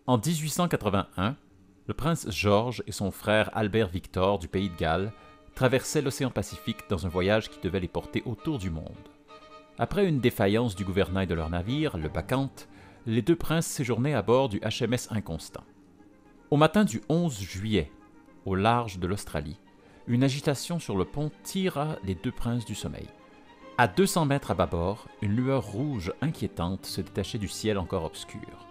En 1881, le prince George et son frère Albert Victor du pays de Galles traversaient l'océan Pacifique dans un voyage qui devait les porter autour du monde. Après une défaillance du gouvernail de leur navire, le Bacchante, les deux princes séjournaient à bord du HMS Inconstant. Au matin du 11 juillet, au large de l'Australie, une agitation sur le pont tira les deux princes du sommeil. À 200 mètres à bâbord, une lueur rouge inquiétante se détachait du ciel encore obscur.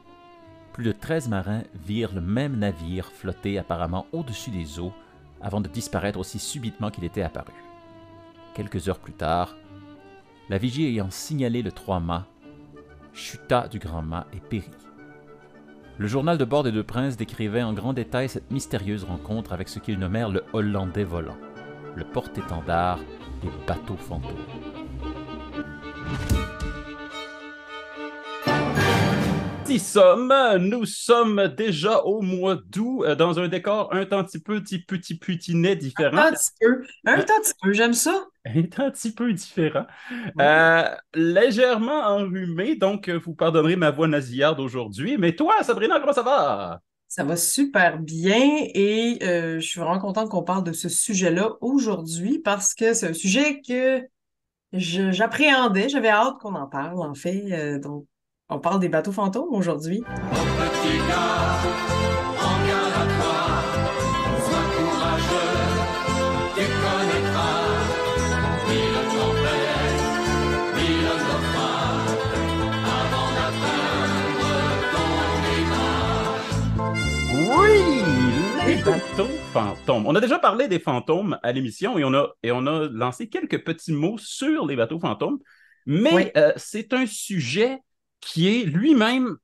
Plus de 13 marins virent le même navire flotter apparemment au-dessus des eaux avant de disparaître aussi subitement qu'il était apparu. Quelques heures plus tard, la vigie ayant signalé le 3 mâts, chuta du grand mât et périt. Le journal de bord des deux princes décrivait en grand détail cette mystérieuse rencontre avec ce qu'ils nommèrent le Hollandais volant, le porte-étendard des bateaux fantômes. Nous sommes déjà au mois d'août dans un décor un petit peu petit différent. Un petit peu, j'aime ça. Un petit peu différent. Légèrement enrhumé, donc vous pardonnerez ma voix nasillarde aujourd'hui. Mais toi, Sabrina, comment ça va? Ça va super bien et je suis vraiment contente qu'on parle de ce sujet-là aujourd'hui parce que c'est un sujet que j'appréhendais, j'avais hâte qu'on en parle en fait. Donc, on parle des bateaux fantômes aujourd'hui. Petit gars, prends garde à toi, sois courageux, tu connaîtras mille tempêtes, mille naufrages, avant d'atteindre ton rivage. Oui, les bateaux fantômes. On a déjà parlé des fantômes à l'émission et on a lancé quelques petits mots sur les bateaux fantômes, mais Oui. c'est un sujet qui est lui-même,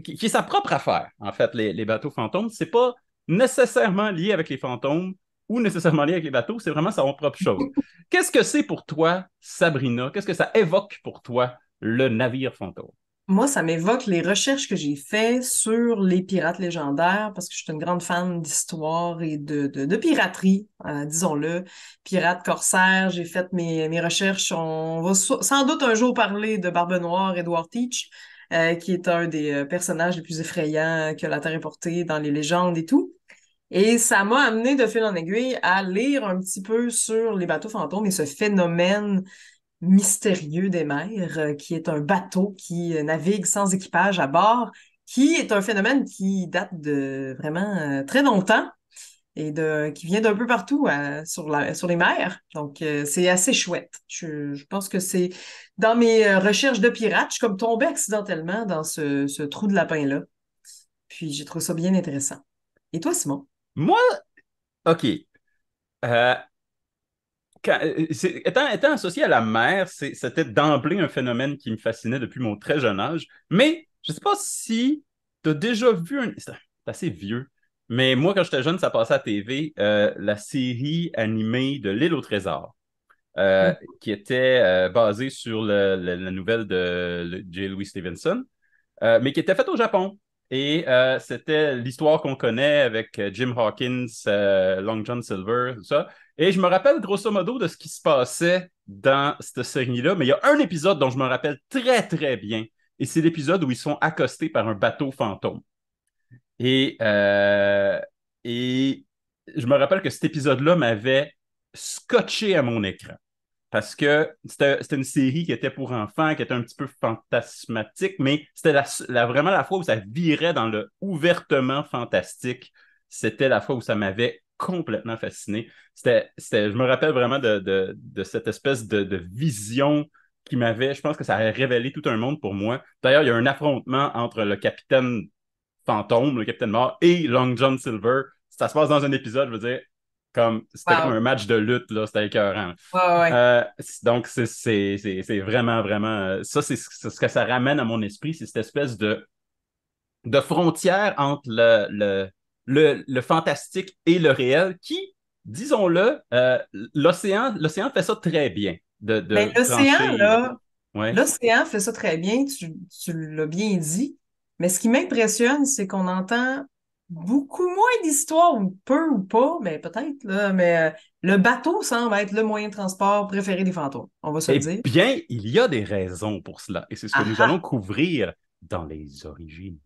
qui est sa propre affaire, en fait, les bateaux fantômes. C'est pas nécessairement lié avec les fantômes ou nécessairement lié avec les bateaux, c'est vraiment sa propre chose. Qu'est-ce que c'est pour toi, Sabrina? Qu'est-ce que ça évoque pour toi, le navire fantôme? Moi, ça m'évoque les recherches que j'ai faites sur les pirates légendaires parce que je suis une grande fan d'histoire et de piraterie, disons-le. Pirates, corsaires, j'ai fait mes recherches. On va sans doute un jour parler de Barbe Noire, Edward Teach, qui est un des personnages les plus effrayants que la Terre ait porté dans les légendes et tout. Et ça m'a amené de fil en aiguille à lire un petit peu sur les bateaux fantômes et ce phénomène mystérieux des mers, qui est un bateau qui navigue sans équipage à bord, qui est un phénomène qui date de vraiment très longtemps et qui vient d'un peu partout sur les mers. Donc, c'est assez chouette. Je pense que c'est dans mes recherches de pirates, je suis comme tombée accidentellement dans ce trou de lapin-là. Puis, j'ai trouvé ça bien intéressant. Et toi, Simon? Moi, OK. Euh, étant associé à la mer, c'était d'emblée un phénomène qui me fascinait depuis mon très jeune âge. Mais je ne sais pas si tu as déjà vu c'est assez vieux. Mais moi, quand j'étais jeune, ça passait à TV, la série animée de L'île au trésor, qui était basée sur la nouvelle de J. Louis Stevenson, mais qui était faite au Japon. Et c'était l'histoire qu'on connaît avec Jim Hawkins, Long John Silver, tout ça. Et je me rappelle grosso modo de ce qui se passait dans cette série-là, mais il y a un épisode dont je me rappelle très très bien. Et c'est l'épisode où ils sont accostés par un bateau fantôme. Et, euh, et je me rappelle que cet épisode-là m'avait scotché à mon écran parce que c'était une série qui était pour enfants, qui était un petit peu fantasmatique, mais c'était vraiment la fois où ça virait dans le ouvertement fantastique. C'était la fois où ça m'avait complètement fasciné. Je me rappelle vraiment de cette espèce de vision qui m'avait, je pense que ça a révélé tout un monde pour moi. D'ailleurs, il y a un affrontement entre le capitaine fantôme, le capitaine mort, et Long John Silver. Ça se passe dans un épisode, je veux dire, c'était comme un Wow. match de lutte, là, c'était écœurant. Ouais, ouais, ouais. Donc, c'est vraiment, vraiment. Ça, c'est ce que ça ramène à mon esprit, c'est cette espèce de frontière entre le fantastique et le réel qui, disons-le, l'océan fait ça très bien, Ben, de trancher. Ouais. l'océan fait ça très bien, tu l'as bien dit. Mais ce qui m'impressionne, c'est qu'on entend beaucoup moins d'histoires, ou peu ou pas, mais peut-être, là, mais le bateau semble être le moyen de transport préféré des fantômes. On va se le Eh dire. bien, il y a des raisons pour cela, et c'est ce que Ah nous allons ah! couvrir dans les origines.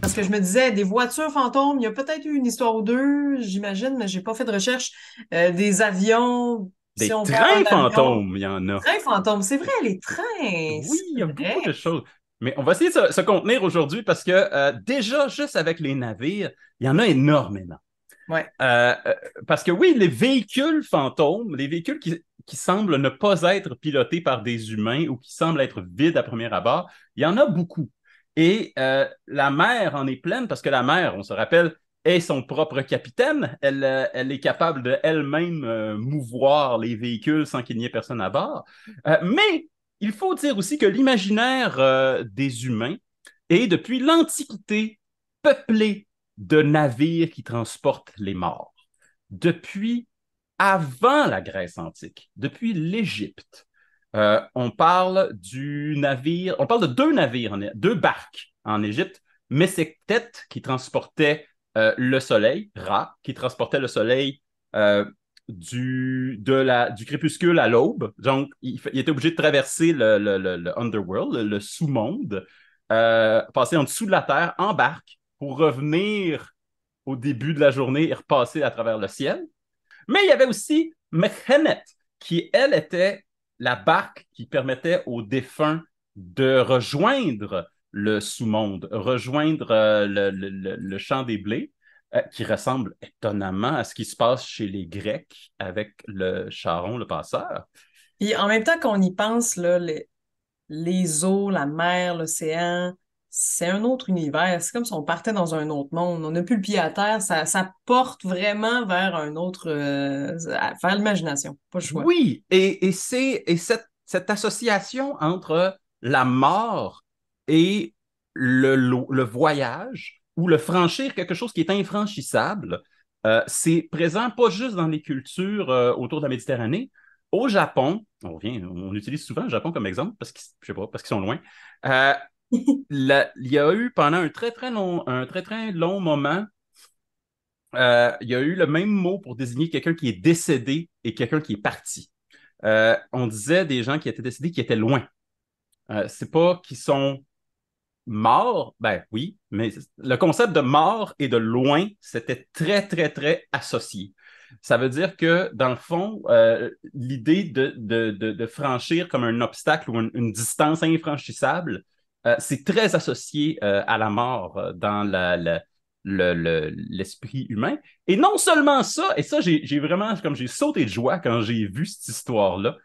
Parce que je me disais, des voitures fantômes, il y a peut-être eu une histoire ou deux, j'imagine, mais j'ai pas fait de recherche. Des avions, si Des on perd trains un avion. fantômes, il y en a. Trains fantômes, c'est vrai, les trains, Oui, il y c'est a beaucoup de vrai. choses. Mais on va essayer de se contenir aujourd'hui parce que déjà, juste avec les navires, il y en a énormément. Ouais. Euh, euh, Parce que oui, les véhicules fantômes, les véhicules qui semblent ne pas être pilotés par des humains ou qui semblent être vides à premier abord, il y en a beaucoup. Et la mer en est pleine parce que la mer, on se rappelle, est son propre capitaine. Elle est capable de elle-même mouvoir les véhicules sans qu'il n'y ait personne à bord. Mais il faut dire aussi que l'imaginaire des humains est depuis l'Antiquité peuplé de navires qui transportent les morts. Depuis avant la Grèce antique, depuis l'Égypte, on parle du navire, on parle de deux navires, deux barques en Égypte, Messéktet qui transportait le soleil, Ra qui transportait le soleil euh, du crépuscule à l'aube. Donc, il était obligé de traverser le underworld, le sous-monde, passer en dessous de la terre en barque pour revenir au début de la journée et repasser à travers le ciel. Mais il y avait aussi Mekhenet, qui, elle, était la barque qui permettait aux défunts de rejoindre le sous-monde, rejoindre le champ des blés, qui ressemble étonnamment à ce qui se passe chez les Grecs avec le charron, le passeur. Puis en même temps qu'on y pense, là, les eaux, la mer, l'océan, c'est un autre univers. C'est comme si on partait dans un autre monde. On n'a plus le pied à terre. Ça porte vraiment vers un autre, vers l'imagination. Pas le choix. Oui, et cette association entre la mort et le voyage ou le franchir quelque chose qui est infranchissable, c'est présent pas juste dans les cultures autour de la Méditerranée. Au Japon, on utilise souvent le Japon comme exemple parce qu'ils, je sais pas, parce qu'ils sont loin. Euh, il y a eu pendant un très très long moment il y a eu le même mot pour désigner quelqu'un qui est décédé et quelqu'un qui est parti. On disait des gens qui étaient décédés qui étaient loin. C'est pas qu'ils sont morts, ben oui, mais le concept de mort et de loin, c'était très, très, très associé. Ça veut dire que, dans le fond, l'idée de franchir comme un obstacle ou une distance infranchissable, c'est très associé à la mort dans l'esprit humain. Et non seulement ça, et ça, j'ai vraiment, comme j'ai sauté de joie quand j'ai vu cette histoire-là,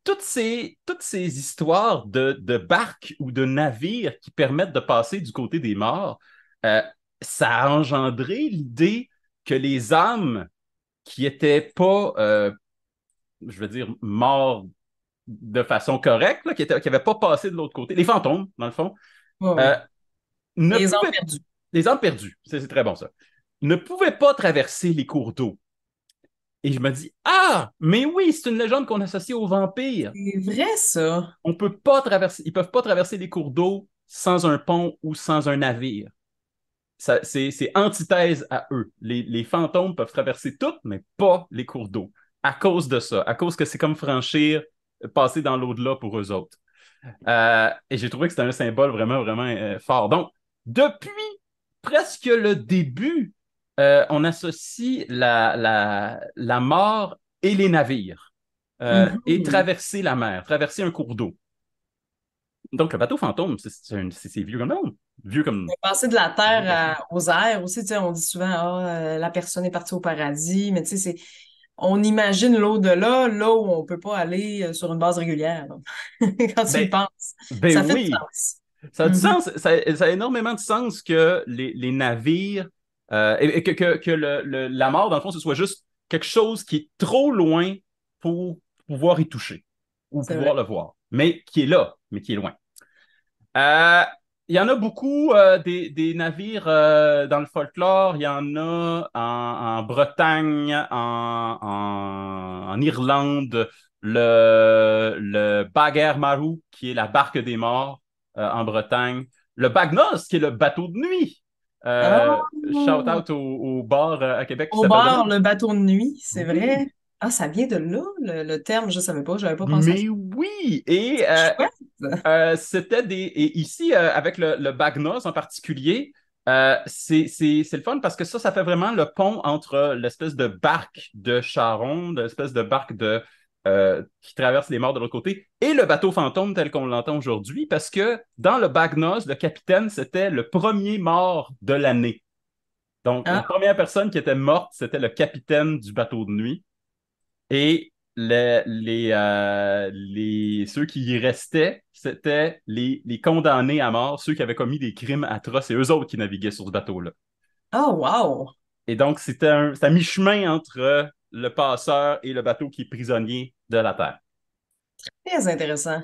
toutes ces histoires de barques ou de navires qui permettent de passer du côté des morts, euh, ça a engendré l'idée que les âmes qui n'étaient pas, je veux dire, morts de façon correcte, là, qui n'avaient pas passé de l'autre côté, les fantômes, dans le fond, Ouais, euh, ouais. ne Les ans pouvaient, perdus. les âmes perdues, c'est très bon ça, ne pouvaient pas traverser les cours d'eau. Et je me dis, ah, mais oui, c'est une légende qu'on associe aux vampires. C'est vrai, ça. On peut pas traverser, ils peuvent pas traverser les cours d'eau sans un pont ou sans un navire. C'est antithèse à eux. Les fantômes peuvent traverser tout, mais pas les cours d'eau. À cause de ça, à cause que c'est comme franchir, passer dans l'au-delà pour eux autres. Et j'ai trouvé que c'était un symbole vraiment, vraiment fort. Donc, depuis presque le début, on associe la mort et les navires et Mhm. traverser la mer, traverser un cours d'eau. Donc, le bateau fantôme, c'est vieux comme monde. Vieux comme. Passer de la Vieux terre bateau. aux airs aussi, tu sais, on dit souvent, la personne est partie au paradis, mais tu sais, on imagine l'au-delà, là où on peut pas aller sur une base régulière, là. Quand tu y Ben, penses. ben Ça fait du oui, sens. ça a du Mhm. sens. Ça a énormément de sens que les navires et que la mort, dans le fond, ce soit juste quelque chose qui est trop loin pour pouvoir y toucher ou C'est pouvoir vrai. le voir, mais qui est là, mais qui est loin. Euh, il y en a beaucoup des navires dans le folklore. Il y en a en Bretagne, en Irlande, le Bagher Maru, qui est la barque des morts en Bretagne. Le Bagnos, qui est le bateau de nuit. Ah, Shout out au bar à Québec qui au s'appelle de bar, même. le bateau de nuit, c'est vrai. Oui, Ah, ça vient de là, le terme, je savais pas, j'avais pas pensé à ça. mais oui. Et C'est chouette. c'était des. Et ici, avec le Bagnos en particulier, C'est le fun parce que ça fait vraiment le pont entre l'espèce de barque de Charon, l'espèce de barque qui traverse les morts de l'autre côté, et le bateau fantôme tel qu'on l'entend aujourd'hui, parce que dans le Bagnos, le capitaine, c'était le premier mort de l'année. Donc, la Ah, première personne qui était morte, c'était le capitaine du bateau de nuit. Et ceux qui y restaient, c'était les condamnés à mort, ceux qui avaient commis des crimes atroces, et eux autres qui naviguaient sur ce bateau-là. oh, wow! Et donc, c'était à mi-chemin entre le passeur et le bateau qui est prisonnier de la Terre. Très intéressant.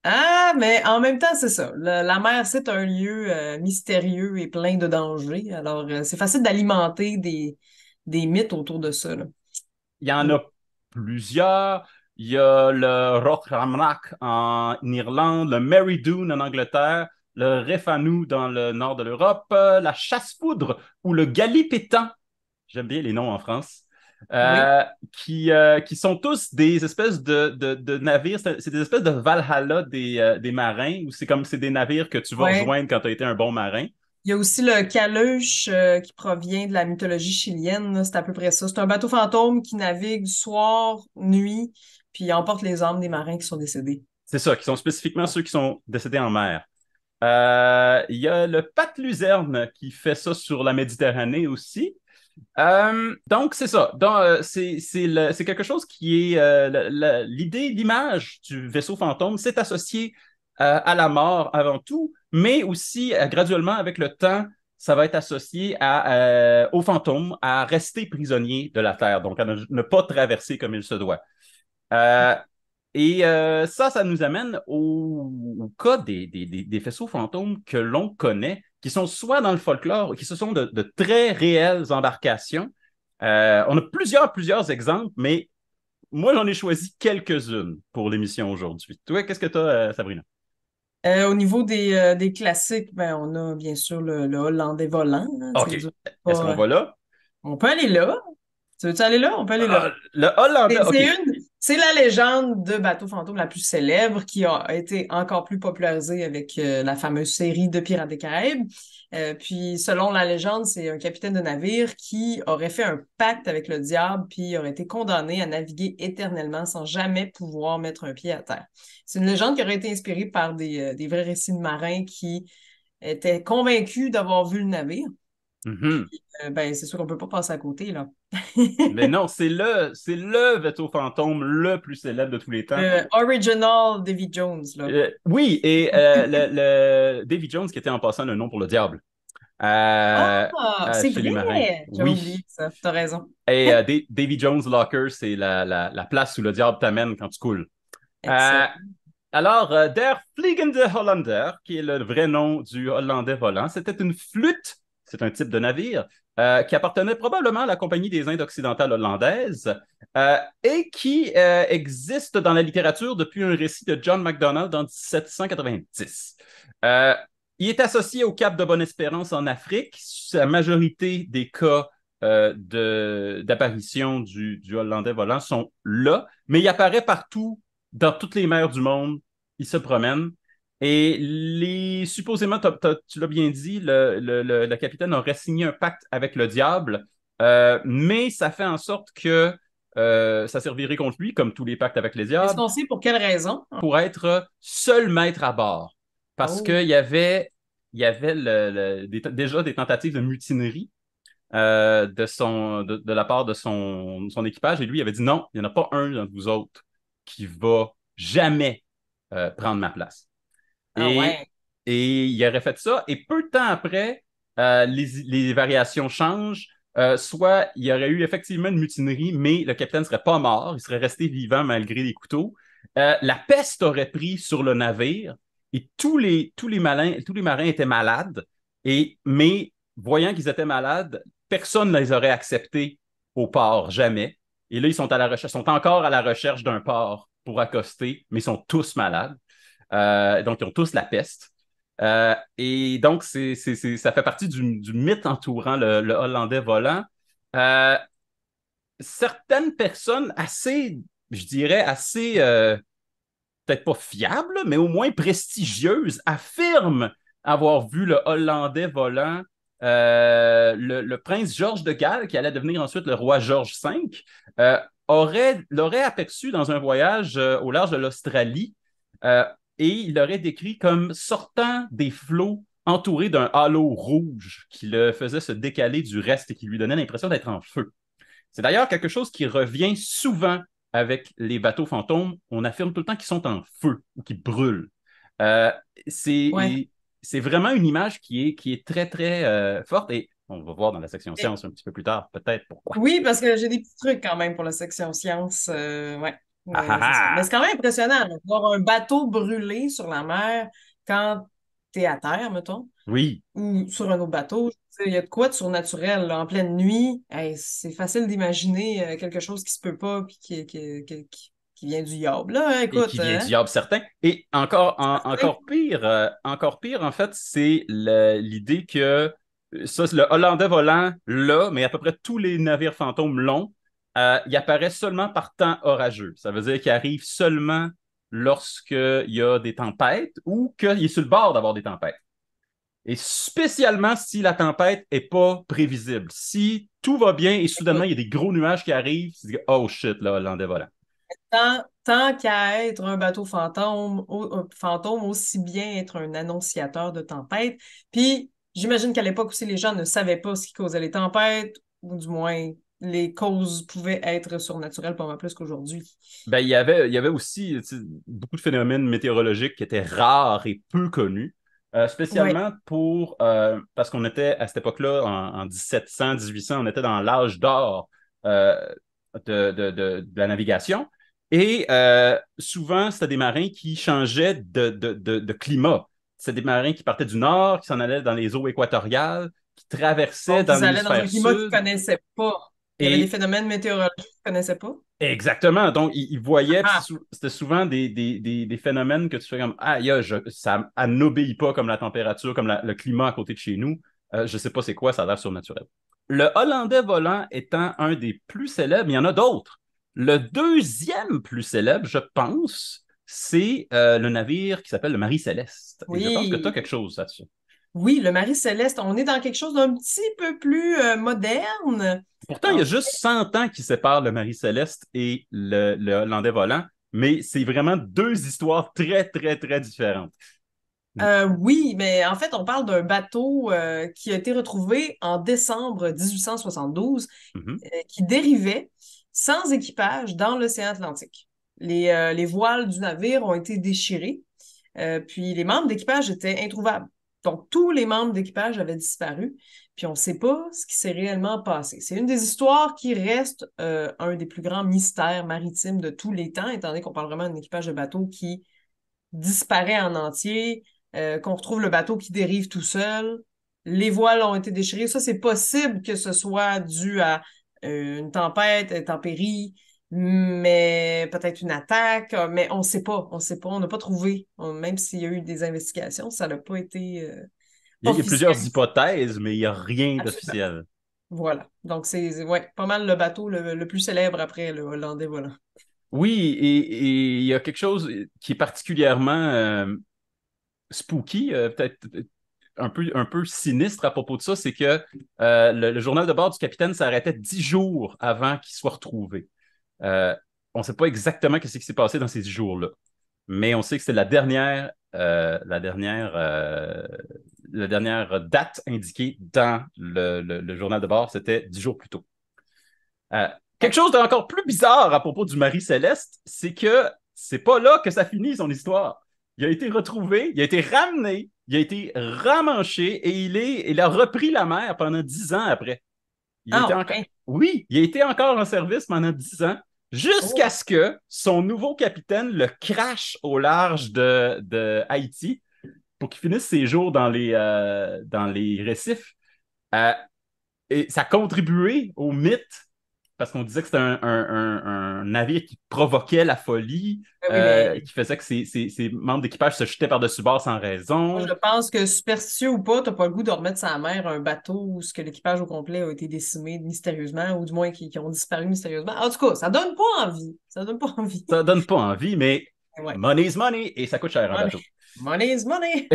Ah, mais en même temps, c'est ça. La mer, c'est un lieu mystérieux et plein de dangers. Alors, c'est facile d'alimenter des mythes autour de ça, là. Il y en Mm. a plusieurs. Il y a le Rothramrak en Irlande, le Mary-Doon en Angleterre, le Réfanou dans le nord de l'Europe, la chasse-poudre ou le galipétan. J'aime bien les noms en France. Oui, Qui sont tous des espèces de navires. C'est des espèces de Valhalla des marins, où c'est des navires que tu vas ouais. rejoindre quand tu as été un bon marin. Il y a aussi le Caluche qui provient de la mythologie chilienne, là. C'est à peu près ça. C'est un bateau fantôme qui navigue soir, nuit, puis il emporte les âmes des marins qui sont décédés. C'est ça, qui sont spécifiquement ceux qui sont décédés en mer. Il y a le Pat Luzerne qui fait ça sur la Méditerranée aussi. Donc, c'est ça. C'est quelque chose qui est l'idée, l'image du vaisseau fantôme, c'est associé à la mort avant tout, mais aussi graduellement avec le temps, ça va être associé au fantôme, à rester prisonnier de la Terre, donc à ne pas traverser comme il se doit. Euh, Ça nous amène au cas des faisceaux fantômes que l'on connaît, qui sont soit dans le folklore, qui sont de très réelles embarcations. On a plusieurs exemples, mais moi, j'en ai choisi quelques-unes pour l'émission aujourd'hui. Toi, qu'est-ce que tu as, Sabrina? Au niveau des classiques, ben, on a bien sûr le Hollandais volant, hein, OK. Est-ce qu'on pas- va là? on peut aller là. Tu veux-tu aller là? On peut aller là. Le Hollandais, OK. C'est la légende de bateau fantôme la plus célèbre qui a été encore plus popularisée avec la fameuse série de Pirates des Caraïbes. Puis, selon la légende, c'est un capitaine de navire qui aurait fait un pacte avec le diable puis aurait été condamné à naviguer éternellement sans jamais pouvoir mettre un pied à terre. C'est une légende qui aurait été inspirée par des vrais récits de marins qui étaient convaincus d'avoir vu le navire. Mhm. Ben, c'est sûr qu'on peut pas passer à côté, là. Mais non, c'est le vaisseau fantôme le plus célèbre de tous les temps. Le original Davy Jones, là. Oui, et Davy Jones, qui était en passant le nom pour le diable Ah, c'est chez les marins. vrai! J'avais oublié Oui. ça. T'as raison. Et Davy Jones Locker, c'est la place où le diable t'amène quand tu coules. Euh, Excellent. alors, Der Fliegende Hollander, qui est le vrai nom du Hollandais volant, c'était une flûte, c'est un type de navire, qui appartenait probablement à la Compagnie des Indes occidentales hollandaises et qui existe dans la littérature depuis un récit de John MacDonald en 1790. Euh, il est associé au Cap de Bonne-Espérance en Afrique. La majorité des cas d'apparition du Hollandais volant sont là, mais il apparaît partout dans toutes les mers du monde, il se promène. Et supposément, tu l'as bien dit, le capitaine aurait signé un pacte avec le diable, mais ça fait en sorte que ça servirait contre lui, comme tous les pactes avec les Est-ce diables, qu'on sait pour quelle raison? pour être seul maître à bord. Parce Oh. qu'il y avait déjà des tentatives de mutinerie de la part de son équipage, et lui il avait dit non, il n'y en a pas un d'entre vous autres qui va jamais prendre ma place. Ah Et, ouais. et il aurait fait ça, et peu de temps après, les variations changent. Soit il y aurait eu effectivement une mutinerie, mais le capitaine ne serait pas mort, il serait resté vivant malgré les couteaux. La peste aurait pris sur le navire et tous les marins étaient malades. Mais voyant qu'ils étaient malades, personne ne les aurait acceptés au port, jamais. Et là, ils sont encore à la recherche d'un port pour accoster, mais ils sont tous malades. Donc, ils ont tous la peste. Et donc, ça fait partie du mythe entourant le Hollandais volant. Euh, Certaines personnes assez, je dirais, assez, peut-être pas fiables, mais au moins prestigieuses, affirment avoir vu le Hollandais volant le prince George de Galles, qui allait devenir ensuite le roi George V, euh, l'aurait aperçu dans un voyage au large de l'Australie euh, et il l'aurait décrit comme sortant des flots entouré d'un halo rouge qui le faisait se décaler du reste et qui lui donnait l'impression d'être en feu. C'est d'ailleurs quelque chose qui revient souvent avec les bateaux fantômes. On affirme tout le temps qu'ils sont en feu ou qu'ils brûlent. Euh, Ouais. c'est vraiment une image qui est très, très forte et on va voir dans la section Et- science un petit peu plus tard, peut-être pourquoi. oui, parce que j'ai des petits trucs quand même pour la section science. Ouais. Ah ah C'est ça. Mais ah! c'est quand même impressionnant là, de voir un bateau brûler sur la mer quand t'es à terre, mettons, Oui, ou sur un autre bateau. Il y a de quoi de surnaturel là, en pleine nuit. Hey, c'est facile d'imaginer quelque chose qui se peut pas puis qui vient du diable. Là, hein, et écoute, qui vient du hein? diable certain. Et encore pire, en fait, c'est l'idée que ça, le Hollandais volant là, mais à peu près tous les navires fantômes l'ont, il apparaît seulement par temps orageux. Ça veut dire qu'il arrive seulement lorsqu'il y a des tempêtes ou qu'il est sur le bord d'avoir des tempêtes. Et spécialement si la tempête n'est pas prévisible. Si tout va bien et soudainement il y a des gros nuages qui arrivent, tu dis oh shit, là, Hollandais volant. Tant qu'à être un bateau fantôme, fantôme, aussi bien être un annonciateur de tempête. Puis, j'imagine qu'à l'époque aussi, les gens ne savaient pas ce qui causait les tempêtes, ou du moins, les causes pouvaient être surnaturelles pas mal plus qu'aujourd'hui. Ben, il y avait aussi tu sais, beaucoup de phénomènes météorologiques qui étaient rares et peu connus, Oui. spécialement parce qu'on était à cette époque-là, en 1700, 1800, on était dans l'âge d'or euh, de la navigation. Et souvent, c'était des marins qui changeaient de climat. C'était des marins qui partaient du nord, qui s'en allaient dans les eaux équatoriales, qui traversaient Donc, dans ils allaient dans un l'hémisphère climat qu'ils sud. ne connaissaient pas. Il y avait des Et phénomènes météorologiques qu'ils ne connaissaient pas. exactement. Donc, il voyait, puis Ah, c'était souvent des phénomènes que tu fais comme ah, ça n'obéit pas comme la température, comme le climat à côté de chez nous. Je ne sais pas c'est quoi, ça a l'air surnaturel. Le Hollandais volant étant un des plus célèbres, il y en a d'autres. Le deuxième plus célèbre, je pense, c'est le navire qui s'appelle le Marie-Céleste. Et je pense que tu as oui. quelque chose là-dessus. Oui, le Marie-Céleste, on est dans quelque chose d'un petit peu plus moderne. Pourtant, il y En a juste 100 ans qui séparent le Marie-Céleste et le Hollandais volant, mais c'est vraiment deux histoires très, très, très différentes. Oui, mais en fait, on parle d'un bateau qui a été retrouvé en décembre 1872, Mhm. qui dérivait sans équipage dans l'océan Atlantique. Les voiles du navire ont été déchirées, puis les membres d'équipage étaient introuvables. Donc, tous les membres d'équipage avaient disparu, puis on ne sait pas ce qui s'est réellement passé. C'est une des histoires qui reste un des plus grands mystères maritimes de tous les temps, étant donné qu'on parle vraiment d'un équipage de bateau qui disparaît en entier, qu'on retrouve le bateau qui dérive tout seul. Les voiles ont été déchirées. Ça, c'est possible que ce soit dû à une tempête, intempérie, mais peut-être une attaque, mais on ne sait pas. On ne sait pas. On n'a pas trouvé. Même s'il y a eu des investigations, ça n'a pas été Il y a plusieurs officialisé. hypothèses, mais il n'y a rien Absolument. d'officiel. Voilà. Donc, c'est ouais, pas mal le bateau le plus célèbre après le Hollandais volant. Oui, et il y a quelque chose qui est particulièrement spooky, peut-être un peu sinistre à propos de ça, c'est que le journal de bord du capitaine s'arrêtait 10 jours avant qu'il soit retrouvé. Euh, on ne sait pas exactement ce qui s'est passé dans ces 10 jours-là, mais on sait que c'est la dernière date indiquée dans le journal de bord, c'était 10 jours plus tôt. Euh, quelque Ouais. chose d'encore plus bizarre à propos du Marie-Céleste, c'est que c'est pas là que ça finit son histoire. Il a été retrouvé, il a été ramené, il a été ramanché et il a repris la mer pendant 10 ans après. Il a été Ah, encore, ouais. oui, il a été encore en service pendant 10 ans jusqu'à Oh. ce que son nouveau capitaine le crache au large de Haïti pour qu'il finisse ses jours dans les récifs. Euh, et ça a contribué au mythe parce qu'on disait que c'était un navire qui provoquait la folie, Ben oui, mais qui faisait que ses membres d'équipage se jetaient par-dessus bord sans moi, raison. je pense que superstitieux ou pas, t'as pas le goût de remettre sa mer un bateau où ce que l'équipage au complet a été décimé mystérieusement, ou du moins qui ont disparu mystérieusement. En tout cas, ça donne pas envie. Ça donne pas envie. Ça donne pas envie, mais Ouais. money is money et ça coûte cher un Ouais, bateau. Money is money!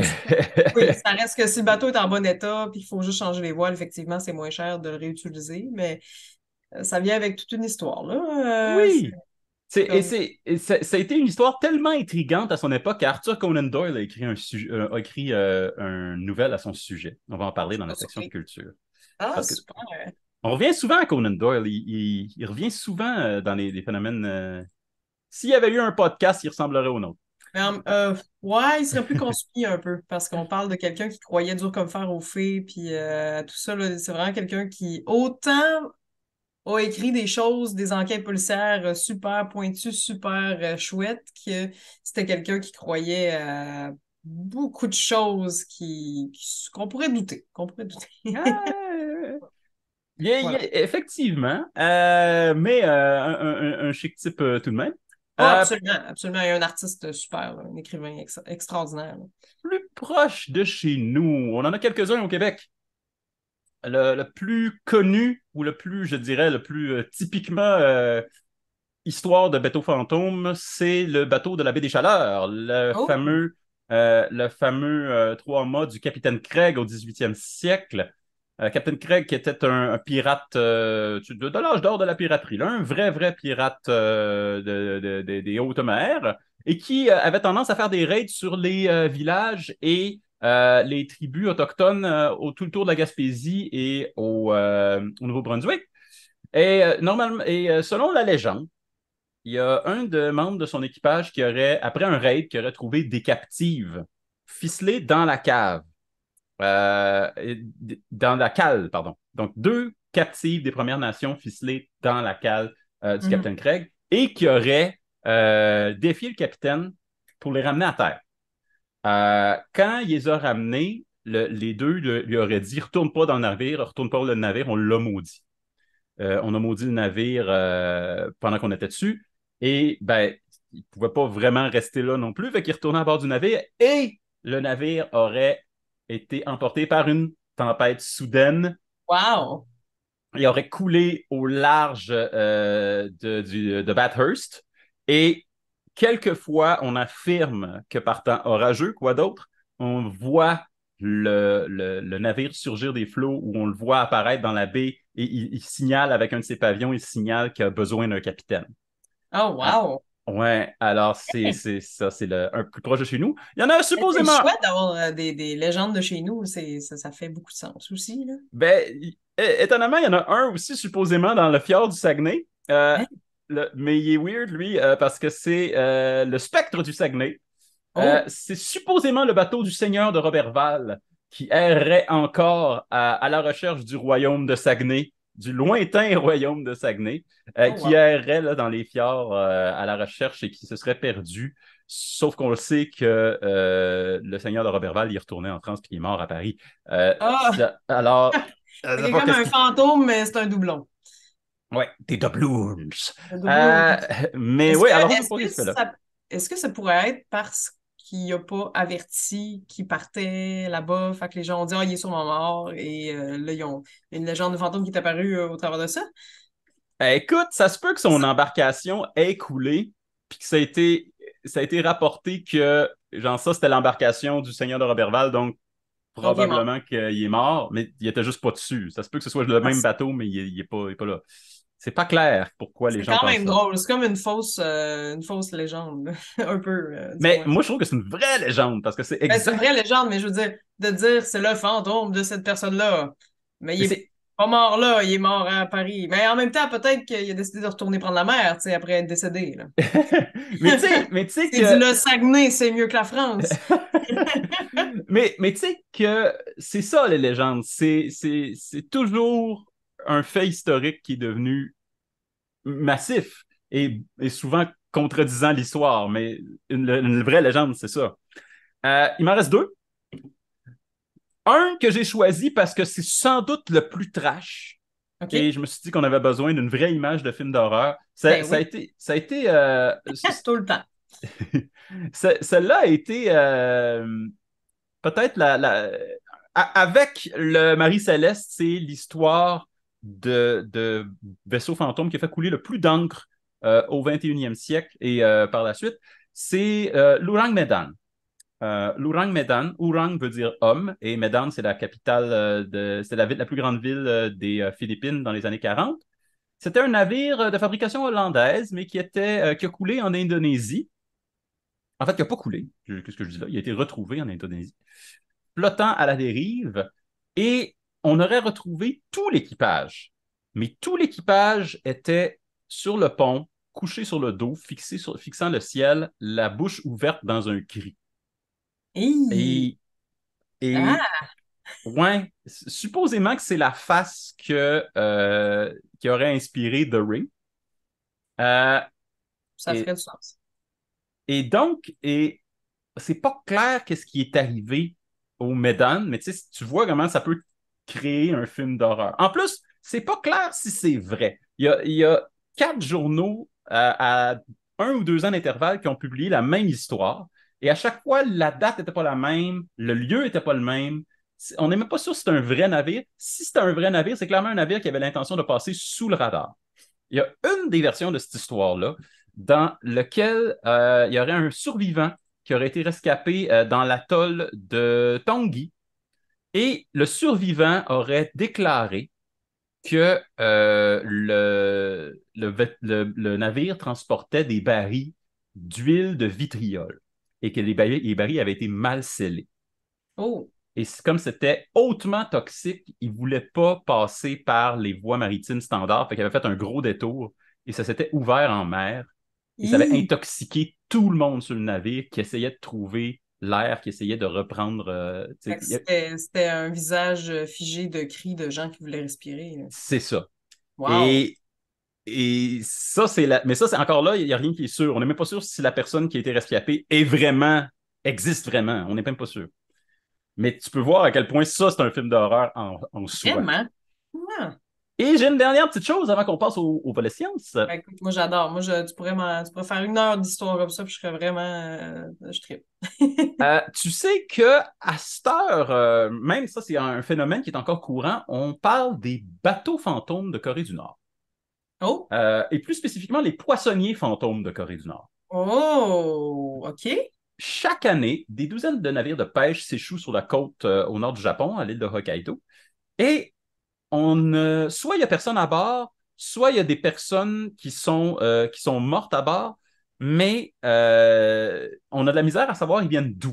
Oui, ça reste que si le bateau est en bon état, puis qu'il faut juste changer les voiles, effectivement, c'est moins cher de le réutiliser, mais ça vient avec toute une histoire, là. C'est Oui! comme... Ça a été une histoire tellement intrigante à son époque qu'Arthur Conan Doyle a écrit une nouvelle à son sujet. On va en Oh, je parler suis dans pas la section surpris. culture. Ah, Parce que super! on revient souvent à Conan Doyle. Il revient souvent dans les phénomènes. S'il y avait eu un podcast, il ressemblerait au nôtre. Mais, ouais, il serait plus conspi un peu, parce qu'on parle de quelqu'un qui croyait dur comme fer aux fées, puis tout ça, là, c'est vraiment quelqu'un qui, autant a écrit des choses, des enquêtes policières super pointues, super chouettes, que c'était quelqu'un qui croyait à beaucoup de choses qu'on pourrait douter, qu'on pourrait douter. Ah, Voilà. effectivement, mais un chic type tout de même. Oh, Euh, absolument, absolument. Il y a un artiste super, là, un écrivain extraordinaire. Là. Plus proche de chez nous, on en a quelques-uns au Québec. Le plus connu, ou le plus, je dirais, le plus typiquement histoire de bateau fantôme, c'est le bateau de la baie des Chaleurs, Oh, le fameux 3 mâts du capitaine Craig au 18e siècle. Captain Craig qui était un pirate de l'âge d'or de la piraterie, là, un vrai pirate des hautes mers, et qui avait tendance à faire des raids sur les villages et les tribus autochtones tout le tour de la Gaspésie et au Nouveau-Brunswick. Selon la légende, il y a un des membres de son équipage qui aurait, après un raid, qui aurait trouvé des captives ficelées dans la cave. Euh, Dans la cale, pardon. Donc, 2 captives des Premières Nations ficelées dans la cale du mhm. capitaine Craig et qui auraient défié le capitaine pour les ramener à terre. Quand il les a ramenés, les deux lui auraient dit retourne pas dans le navire, retourne pas dans le navire, on l'a maudit. On a maudit le navire pendant qu'on était dessus. Et ben, il ne pouvait pas vraiment rester là non plus. Fait qu'il retournait à bord du navire et le navire aurait été emporté par une tempête soudaine. Wow! Il aurait coulé au large de Bathurst. Et quelquefois, on affirme que par temps orageux, quoi d'autre, on voit le navire surgir des flots ou on le voit apparaître dans la baie et il signale avec un de ses pavillons, il signale qu'il a besoin d'un capitaine. Oh, Ah, wow! ouais, alors c'est ça, c'est un plus proche de chez nous. Il y en a Mais c'est supposément. chouette d'avoir des légendes de chez nous. Ça fait beaucoup de sens aussi, là. Ben, étonnamment, il y en a un aussi supposément dans le fjord du Saguenay. Hein? Mais il est weird, lui, parce que c'est le spectre du Saguenay. Oh! C'est supposément le bateau du seigneur de Roberval qui errait encore à la recherche du royaume de Saguenay, du lointain royaume de Saguenay, Oh, qui wow! errait là, dans les fjords à la recherche et qui se serait perdu. Sauf qu'on le sait que le seigneur de Roberval il est retourné en France puis il est mort à Paris. Ah! Alors, je sais C'est pas comme qu'est-ce un qui. fantôme, mais c'est un doublon. Ouais, des doubloons. Un doublon. Euh, mais Est-ce oui, que, alors je sais est-ce pas que qu'est-ce qu'il fait là. est-ce que ça pourrait être parce qu'il n'a pas averti qu'il partait là-bas, fait que les gens ont dit, ah, il est sûrement mort, et là, ils ont une légende de fantôme qui est apparue au travers de ça? Écoute, ça se peut que son embarcation ait coulé, puis que ça a été rapporté que, genre, ça, c'était l'embarcation du seigneur de Roberval, donc Donc, il est mort. probablement qu'il est mort, mais il était juste pas dessus. Ça se peut que ce soit le Ah, même bateau, mais il est pas là. C'est pas clair pourquoi les c'est gens quand pensent même ça. drôle. C'est comme une fausse légende, là. Un peu, du Mais moins. moi, je trouve que c'est une vraie légende, parce que c'est Ben, c'est une exact. vraie légende, mais je veux dire, de dire c'est le fantôme de cette personne-là. Mais il Mais est c'est. pas mort là, il est mort à Paris. Mais en même temps, peut-être qu'il a décidé de retourner prendre la mer, tu sais, après être décédé, là. mais tu sais C'est dit que. le Saguenay, c'est mieux que la France. Mais tu sais que c'est ça, les légendes. C'est toujours un fait historique qui est devenu massif et souvent contredisant l'histoire. Mais une vraie légende, c'est ça. Il m'en reste 2. Un que j'ai choisi parce que c'est sans doute le plus trash. Et OK? je me suis dit qu'on avait besoin d'une vraie image de film d'horreur. Ça, Ben ça a oui, été, ça a été tout le temps. celle-là a été peut-être avec le Marie-Céleste, c'est l'histoire de vaisseau fantôme qui a fait couler le plus d'encre au 21e siècle et par la suite. C'est l'Ourang Medan. l'Ourang Medan. Ourang veut dire homme et Medan, c'est la capitale c'est la plus grande ville des Philippines dans les années 40. C'était un navire de fabrication hollandaise, mais qui a coulé en Indonésie. En fait, qui n'a pas coulé. Qu'est-ce que je dis là? Il a été retrouvé en Indonésie, flottant à la dérive, et on aurait retrouvé tout l'équipage. Mais tout l'équipage était sur le pont, couché sur le dos, fixant le ciel, la bouche ouverte dans un cri. Hi! Et, et Ah, ouais, supposément que c'est la face qui aurait inspiré The Ring. Euh, ça et, ferait du sens. et donc, c'est pas clair qu'est-ce qui est arrivé au Medan, mais tu sais, tu vois comment ça peut créer un film d'horreur. En plus, c'est pas clair si c'est vrai. Il y a 4 journaux à 1 ou 2 ans d'intervalle qui ont publié la même histoire, et à chaque fois, la date n'était pas la même, le lieu n'était pas le même. On n'est même pas sûr si c'est un vrai navire. Si c'est un vrai navire, c'est clairement un navire qui avait l'intention de passer sous le radar. Il y a une des versions de cette histoire-là dans laquelle il y aurait un survivant qui aurait été rescapé dans l'atoll de Tongi. Et le survivant aurait déclaré que le navire transportait des barils d'huile de vitriol et que les barils avaient été mal scellés. Oh, Et comme c'était hautement toxique, il ne voulait pas passer par les voies maritimes standards. Fait qu'il avait fait un gros détour et ça s'était ouvert en mer. Et ça avait hi! intoxiqué tout le monde sur le navire qui essayait de trouver l'air, qui essayait de reprendre. Fait que c'était un visage figé de cris de gens qui voulaient respirer, là. C'est ça. Wow! Et, et ça, mais ça, c'est encore là, il n'y a rien qui est sûr. On n'est même pas sûr si la personne qui a été rescapée existe vraiment. On n'est même pas sûr. Mais tu peux voir à quel point ça, c'est un film d'horreur en soi. Vraiment? Ah. Et j'ai une dernière petite chose avant qu'on passe au volet science. Ben, écoute, moi j'adore. Moi, tu pourrais faire 1 heure d'histoire comme ça, puis je serais vraiment. Je trippe. Tu sais que à cette heure, même ça, c'est un phénomène qui est encore courant, on parle des bateaux fantômes de Corée du Nord. Oh! Et plus spécifiquement, les poissonniers fantômes de Corée du Nord. Oh! OK. Chaque année, des douzaines de navires de pêche s'échouent sur la côte au nord du Japon, à l'île de Hokkaido. Et soit il n'y a personne à bord, soit il y a des personnes qui sont mortes à bord, mais on a de la misère à savoir ils viennent d'où.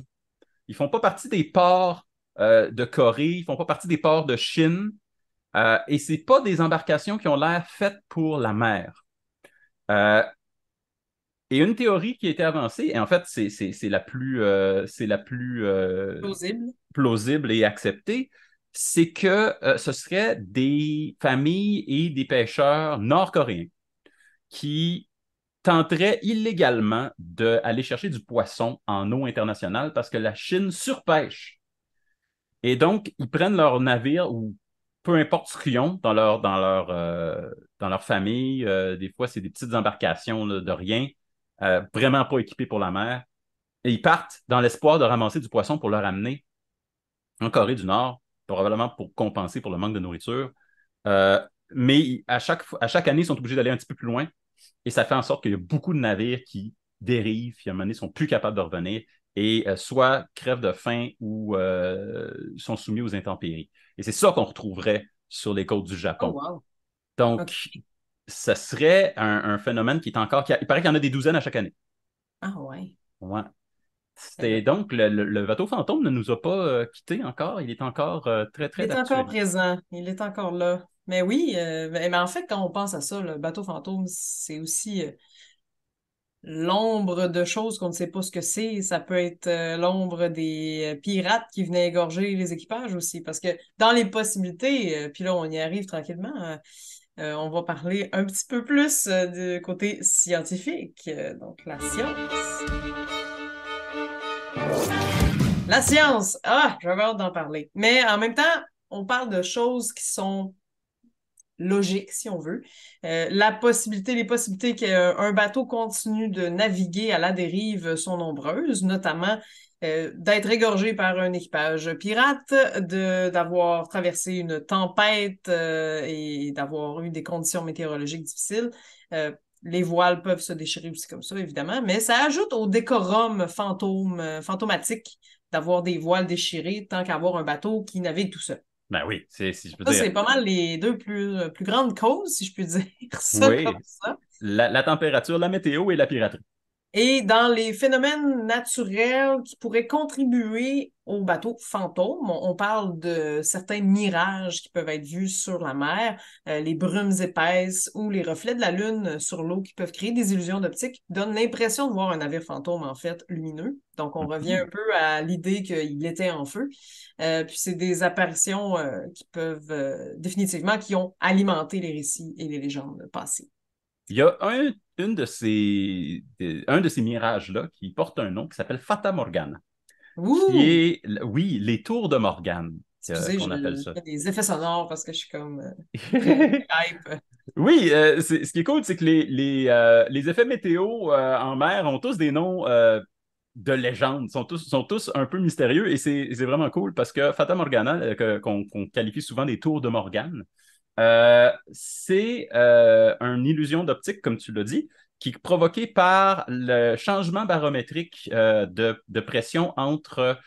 Ils ne font pas partie des ports de Corée, ils ne font pas partie des ports de Chine, et ce pas des embarcations qui ont l'air faites pour la mer. Euh, et une théorie qui a été avancée, et en fait, c'est la plus Plausible. plausible et acceptée, c'est que ce serait des familles et des pêcheurs nord-coréens qui tenteraient illégalement d'aller chercher du poisson en eau internationale parce que la Chine surpêche. Et donc, ils prennent leur navire ou peu importe ce qu'ils ont dans leur famille. Des fois, c'est des petites embarcations là, de rien, vraiment pas équipées pour la mer. Et ils partent dans l'espoir de ramasser du poisson pour le ramener en Corée du Nord, probablement pour compenser pour le manque de nourriture. Mais à chaque année, ils sont obligés d'aller un petit peu plus loin. Et ça fait en sorte qu'il y a beaucoup de navires qui dérivent, puis à un moment donné, sont plus capables de revenir et soit crèvent de faim ou sont soumis aux intempéries. Et c'est ça qu'on retrouverait sur les côtes du Oh, Japon. wow. OK. Donc, ça serait un phénomène qui est encore. Il paraît qu'il y en a des douzaines à chaque année. Ah, ouais. Ouais. Eh ben, C'était donc le bateau fantôme ne nous a pas quittés encore. Il est encore très, il très est encore d'actualité. présent. Il est encore là. Mais oui, mais en fait, quand on pense à ça, le bateau fantôme, c'est aussi l'ombre de choses qu'on ne sait pas ce que c'est. Ça peut être l'ombre des pirates qui venaient égorger les équipages aussi. Parce que dans les possibilités, puis là, on y arrive tranquillement, on va parler un petit peu plus du côté scientifique. Donc, la science. La science! Ah, j'avais hâte d'en parler. Mais en même temps, on parle de choses qui sont logiques, si on veut. Les possibilités qu'un bateau continue de naviguer à la dérive sont nombreuses, notamment d'être égorgé par un équipage pirate, d'avoir traversé une tempête et d'avoir eu des conditions météorologiques difficiles. les voiles peuvent se déchirer aussi comme ça, évidemment, mais ça ajoute au décorum fantomatique d'avoir des voiles déchirées tant qu'avoir un bateau qui navigue tout seul. Ben oui, si je peux Ça, dire. c'est pas mal les deux plus grandes causes, si je puis dire ça Oui, comme ça. la température, la météo et la piraterie. Et dans les phénomènes naturels qui pourraient contribuer aux bateaux fantômes, on parle de certains mirages qui peuvent être vus sur la mer, les brumes épaisses ou les reflets de la lune sur l'eau qui peuvent créer des illusions d'optique, qui donnent l'impression de voir un navire fantôme, en fait, lumineux. Donc, on revient un peu à l'idée qu'il était en feu. Puis c'est des apparitions qui peuvent définitivement, qui ont alimenté les récits et les légendes passées. Il y a un de ces mirages-là qui porte un nom qui s'appelle Fata Morgana, qui Ouh! est, oui, les tours de Morgane, Excusez, qu'on appelle je ça. fais des effets sonores parce que je suis comme très hype. Oui, ce qui est cool, c'est que les effets météo en mer ont tous des noms de légende, sont tous un peu mystérieux et c'est vraiment cool parce que Fata Morgana, qu'on qualifie souvent des tours de Morgane, c'est une illusion d'optique, comme tu l'as dit, qui est provoquée par le changement barométrique de pression entre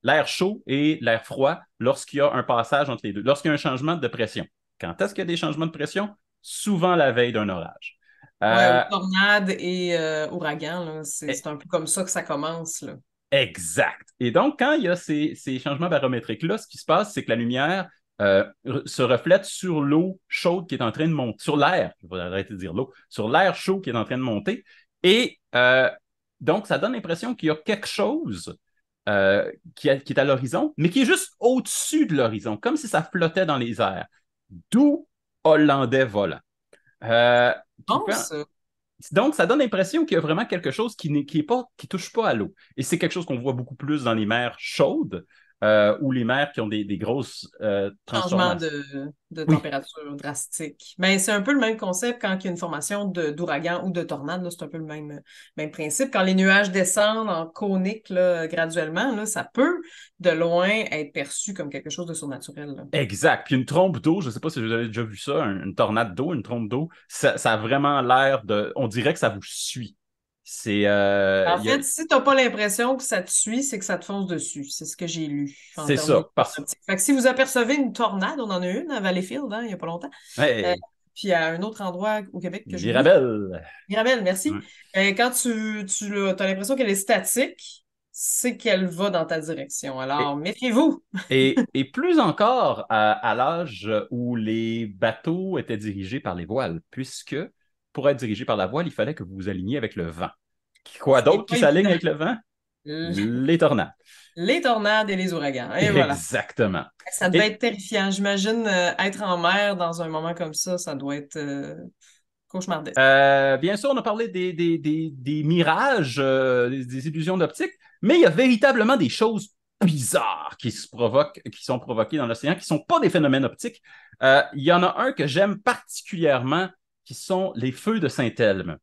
l'air chaud et l'air froid lorsqu'il y a un passage entre les deux, lorsqu'il y a un changement de pression. Quand est-ce qu'il y a des changements de pression? Souvent la veille d'un orage. Ouais, Euh, aux tornades et ouragans, là, e- c'est un peu comme ça que ça commence, là. exact. Et donc, quand il y a ces changements barométriques-là, ce qui se passe, c'est que la lumière se reflète sur l'eau chaude qui est en train de monter, sur l'air, je vais arrêter de dire l'eau, sur l'air chaud qui est en train de monter. Et donc, ça donne l'impression qu'il y a quelque chose qui est à l'horizon, mais qui est juste au-dessus de l'horizon, comme si ça flottait dans les airs. D'où Hollandais volant. Euh, qui Bon, fait, ça. donc, ça donne l'impression qu'il y a vraiment quelque chose qui touche pas à l'eau. Et c'est quelque chose qu'on voit beaucoup plus dans les mers chaudes ou les mers qui ont des grosses Changement transformations. de Oui, température drastique. Mais c'est un peu le même concept quand il y a une formation d'ouragan ou de tornade, là, c'est un peu le même principe. Quand les nuages descendent en cônique là, graduellement, là, ça peut de loin être perçu comme quelque chose de surnaturel, là. exact. Puis une trompe d'eau, je ne sais pas si vous avez déjà vu ça, une tornade d'eau, une trompe d'eau, ça a vraiment l'air de. On dirait que ça vous suit. En fait, si tu n'as pas l'impression que ça te suit, c'est que ça te fonce dessus. C'est ce que j'ai lu en c'est termes ça. d'illusion optique. Fait que si vous apercevez une tornade, on en a une à Valleyfield, hein, il n'y a pas longtemps, euh, Hey, puis à un autre endroit au Québec que j'oublie. Mirabelle. Mirabel, merci. Ouais. Quand tu as l'impression qu'elle est statique, c'est qu'elle va dans ta direction. Alors, Et, méfiez-vous. et plus encore à l'âge où les bateaux étaient dirigés par les voiles, puisque pour être dirigé par la voile, il fallait que vous vous aligniez avec le vent. Quoi Ce qui n'est d'autre qui pas s'aligne évident. avec le vent? L- Les tornades. Les tornades et les ouragans. Et voilà. Exactement. Ça devait Et être terrifiant. J'imagine être en mer dans un moment comme ça doit être cauchemardesque. bien sûr, on a parlé des mirages, des illusions d'optique, mais il y a véritablement des choses bizarres qui sont provoquées dans l'océan, qui ne sont pas des phénomènes optiques. Il y en a un que j'aime particulièrement, qui sont les feux de Saint-Elme.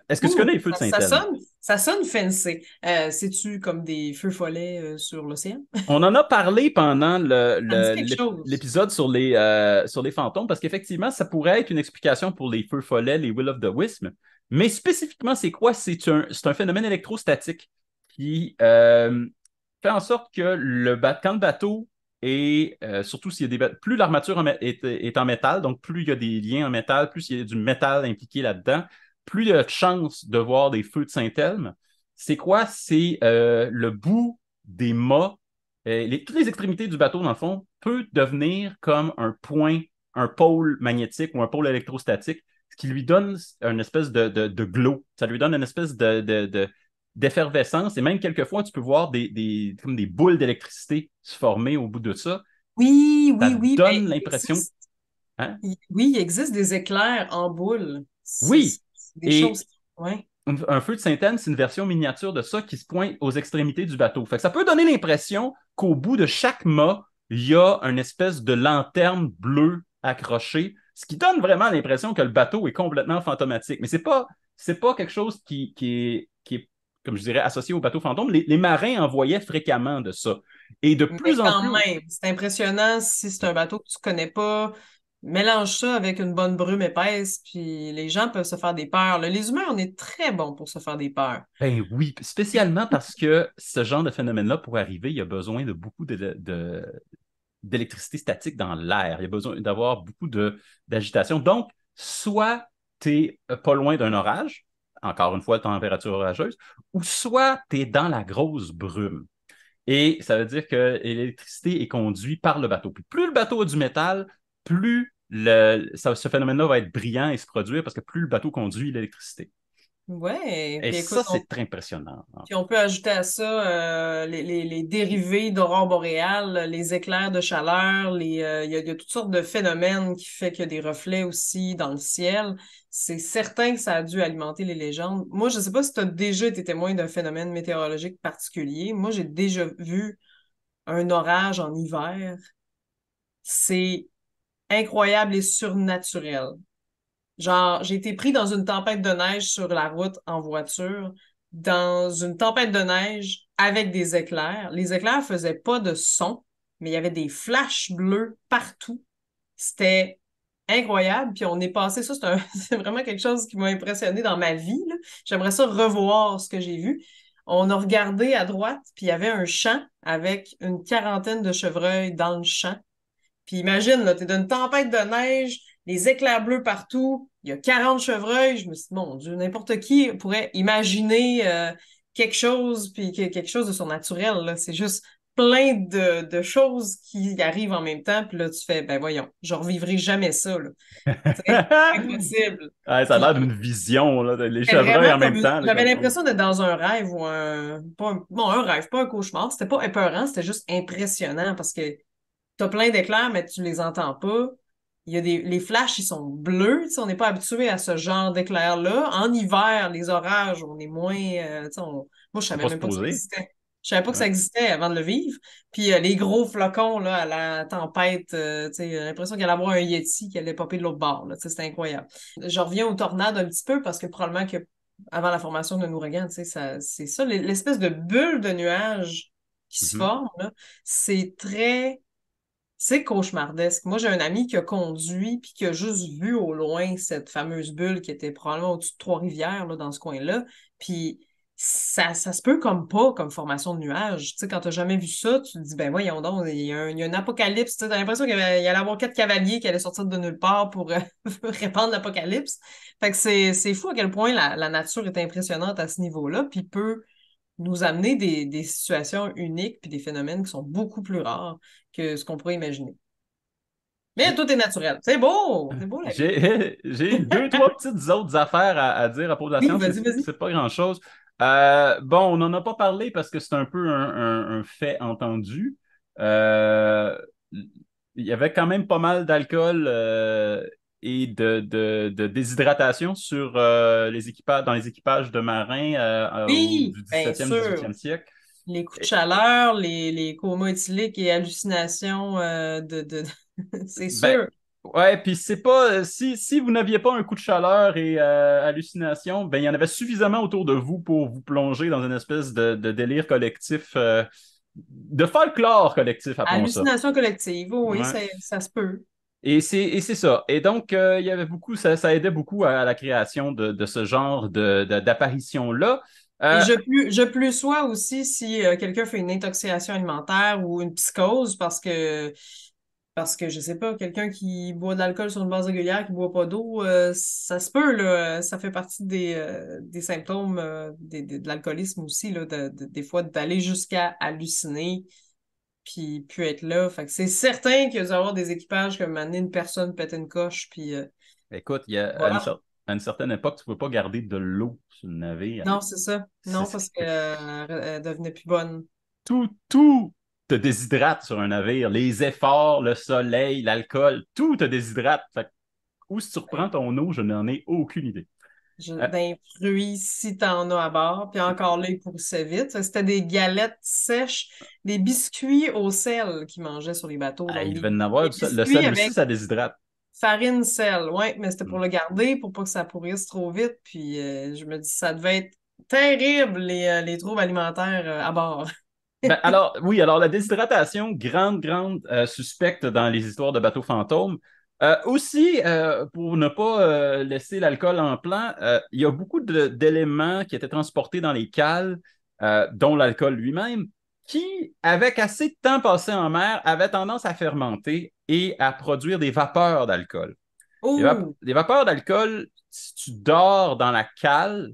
Est-ce que tu Ouh, connais les feux de ça Saint-Elme? sonne fancy. C'est-tu comme des feux follets sur l'océan? On en a parlé pendant Ça me dit quelque chose. l'épisode sur les fantômes, parce qu'effectivement, ça pourrait être une explication pour les feux follets, les Will of the Wisp. Mais spécifiquement, c'est quoi? C'est un phénomène électrostatique qui fait en sorte que quand le bateau est, surtout s'il y a plus l'armature est en métal, donc plus il y a des liens en métal, plus il y a du métal impliqué là-dedans, plus il y a de chances de voir des feux de Saint-Elme. C'est quoi? C'est le bout des mâts toutes les extrémités du bateau, dans le fond, peut devenir comme un point, un pôle magnétique ou un pôle électrostatique, ce qui lui donne une espèce de glow. Ça lui donne une espèce d'effervescence. Et même quelquefois, tu peux voir comme des boules d'électricité se former au bout de ça. Oui, Ça oui, oui. Ben, donne l'impression. Hein? oui, il existe des éclairs en boule. Oui. C'est des Et choses. Ouais. un feu de Saint-Anne, c'est une version miniature de ça qui se pointe aux extrémités du bateau. Fait que ça peut donner l'impression qu'au bout de chaque mât, il y a une espèce de lanterne bleue accrochée, ce qui donne vraiment l'impression que le bateau est complètement fantomatique. Mais c'est pas quelque chose qui est, comme je dirais, associé au bateau fantôme. Les marins en voyaient fréquemment de ça. Et de Mais plus en quand plus, même, c'est impressionnant si c'est un bateau que tu connais pas. mélange ça avec une bonne brume épaisse, puis les gens peuvent se faire des peurs, là. Les humains, on est très bons pour se faire des peurs. Ben oui, spécialement parce que ce genre de phénomène-là, pour arriver, il y a besoin de beaucoup d'électricité statique dans l'air. Il y a besoin d'avoir beaucoup d'agitation. Donc, soit tu es pas loin d'un orage, encore une fois, température orageuse, ou soit tu es dans la grosse brume. Et ça veut dire que l'électricité est conduite par le bateau. Puis plus le bateau a du métal, plus ce phénomène-là va être brillant et se produire parce que plus le bateau conduit l'électricité. Ouais, Et puis écoute, ça, c'est très impressionnant. puis on peut ajouter à ça les dérivés d'aurore boréale, les éclairs de chaleur, il y a toutes sortes de phénomènes qui fait qu'il y a des reflets aussi dans le ciel. C'est certain que ça a dû alimenter les légendes. Moi, je ne sais pas si tu as déjà été témoin d'un phénomène météorologique particulier. Moi, j'ai déjà vu un orage en hiver. C'est incroyable et surnaturel. Genre, j'ai été pris dans une tempête de neige sur la route en voiture, dans une tempête de neige avec des éclairs. Les éclairs faisaient pas de son, mais il y avait des flashs bleus partout. C'était incroyable. Puis on est passé, ça, c'est vraiment quelque chose qui m'a impressionné dans ma vie, là. J'aimerais ça revoir ce que j'ai vu. On a regardé à droite, puis il y avait un champ avec une quarantaine de chevreuils dans le champ. Puis imagine, là, t'es d'une tempête de neige, les éclairs bleus partout, il y a 40 chevreuils. Je me suis dit, mon Dieu, n'importe qui pourrait imaginer quelque chose, puis quelque chose de surnaturel, là. C'est juste plein de choses qui arrivent en même temps. Puis là, tu fais, ben voyons, je revivrai jamais ça, là. C'est impossible. Ouais, ça a Puis l'air d'une vision, là, les c'était chevreuils vraiment en comme même temps. Là, j'avais comme, l'impression d'être dans un rêve ou bon, un rêve, pas un cauchemar. C'était pas épeurant, c'était juste impressionnant parce que t'as plein d'éclairs, mais tu les entends pas. Les flashs, ils sont bleus. Tu sais, on n'est pas habitué à ce genre d'éclairs-là. En hiver, les orages, on est moins. Tu sais, moi, je c'est savais pas même pas que ça supposé. existait. Je savais pas que ça Ouais. existait avant de le vivre. Puis les gros flocons là, à la tempête, tu sais, j'ai l'impression qu'il allait avoir un Yeti qui allait popper de l'autre bord. Là. Tu sais, c'était incroyable. Je reviens aux tornades un petit peu parce que probablement que avant la formation d'un ouragan, tu sais, c'est ça, l'espèce de bulle de nuages qui se Mhm. forme, là, c'est très c'est cauchemardesque. Moi, j'ai un ami qui a conduit puis qui a juste vu au loin cette fameuse bulle qui était probablement au-dessus de Trois-Rivières, là, dans ce coin-là. Puis ça se peut comme pas, comme formation de nuages. Tu sais, quand t'as jamais vu ça, tu te dis, ben voyons donc, il y a un apocalypse. Tu sais, t'as l'impression il allait avoir quatre cavaliers qui allaient sortir de nulle part pour répandre l'apocalypse. Fait que c'est fou à quel point la nature est impressionnante à ce niveau-là, puis peut nous amener des situations uniques puis des phénomènes qui sont beaucoup plus rares que ce qu'on pourrait imaginer. Mais J'ai tout est naturel. C'est beau la vie. j'ai deux, trois petites autres affaires à dire à propos de la Oui, science, mais vas-y, vas-y. c'est pas grand-chose. Bon, on n'en a pas parlé parce que c'est un peu un fait entendu. Euh, il y avait quand même pas mal d'alcool et de déshydratation sur les équipages, dans les équipages de marins Oui, du bien 17e, sûr. 18e siècle. Les coups de chaleur, les comas éthyliques et hallucinations c'est Ben, sûr. ouais, puis c'est pas. Si vous n'aviez pas un coup de chaleur et hallucination, ben il y en avait suffisamment autour de vous pour vous plonger dans une espèce de délire collectif, de folklore collectif, appelons ça. Hallucination collective, oui, oui, Ouais. ça se peut. Et c'est ça. Et donc, il y avait beaucoup, ça aidait beaucoup à la création de ce genre d'apparition-là. Et Euh, je plus sois aussi si quelqu'un fait une intoxication alimentaire ou une psychose parce que je sais pas, quelqu'un qui boit de l'alcool sur une base régulière, qui boit pas d'eau, ça se peut, là, ça fait partie des symptômes de l'alcoolisme aussi, là, des fois des fois jusqu'à halluciner, puis être là. Fait que c'est certain qu'il y a avoir des équipages comme amener une personne pète une coche, puis Écoute, il y a, voilà. à une certaine époque, tu ne peux pas garder de l'eau sur le navire. Non, c'est ça. C'est- Non, parce qu'elle devenait plus bonne. tout te déshydrate sur un navire. Les efforts, le soleil, l'alcool, tout te déshydrate. Fait que où si tu reprends ton eau, je n'en ai aucune idée. Euh, D'un fruit, si t'en as à bord. Puis encore là, il pourrissait vite. C'était des galettes sèches, des biscuits au sel qu'ils mangeaient sur les bateaux. Donc, il devait en avoir des du sel. Le biscuits sel aussi, avec ça déshydrate. farine, sel. Ouais, mais c'était pour Hmm. le garder, pour pas que ça pourrisse trop vite. Puis je me dis, ça devait être terrible, les troubles alimentaires à bord. Ben, alors, oui, alors la déshydratation, grande, grande suspecte dans les histoires de bateaux fantômes. Aussi, pour ne pas laisser l'alcool en plan, il y a beaucoup d'éléments qui étaient transportés dans les cales, dont l'alcool lui-même, qui, avec assez de temps passé en mer, avaient tendance à fermenter et à produire des vapeurs d'alcool. Oh, Les vapeurs d'alcool, si tu dors dans la cale,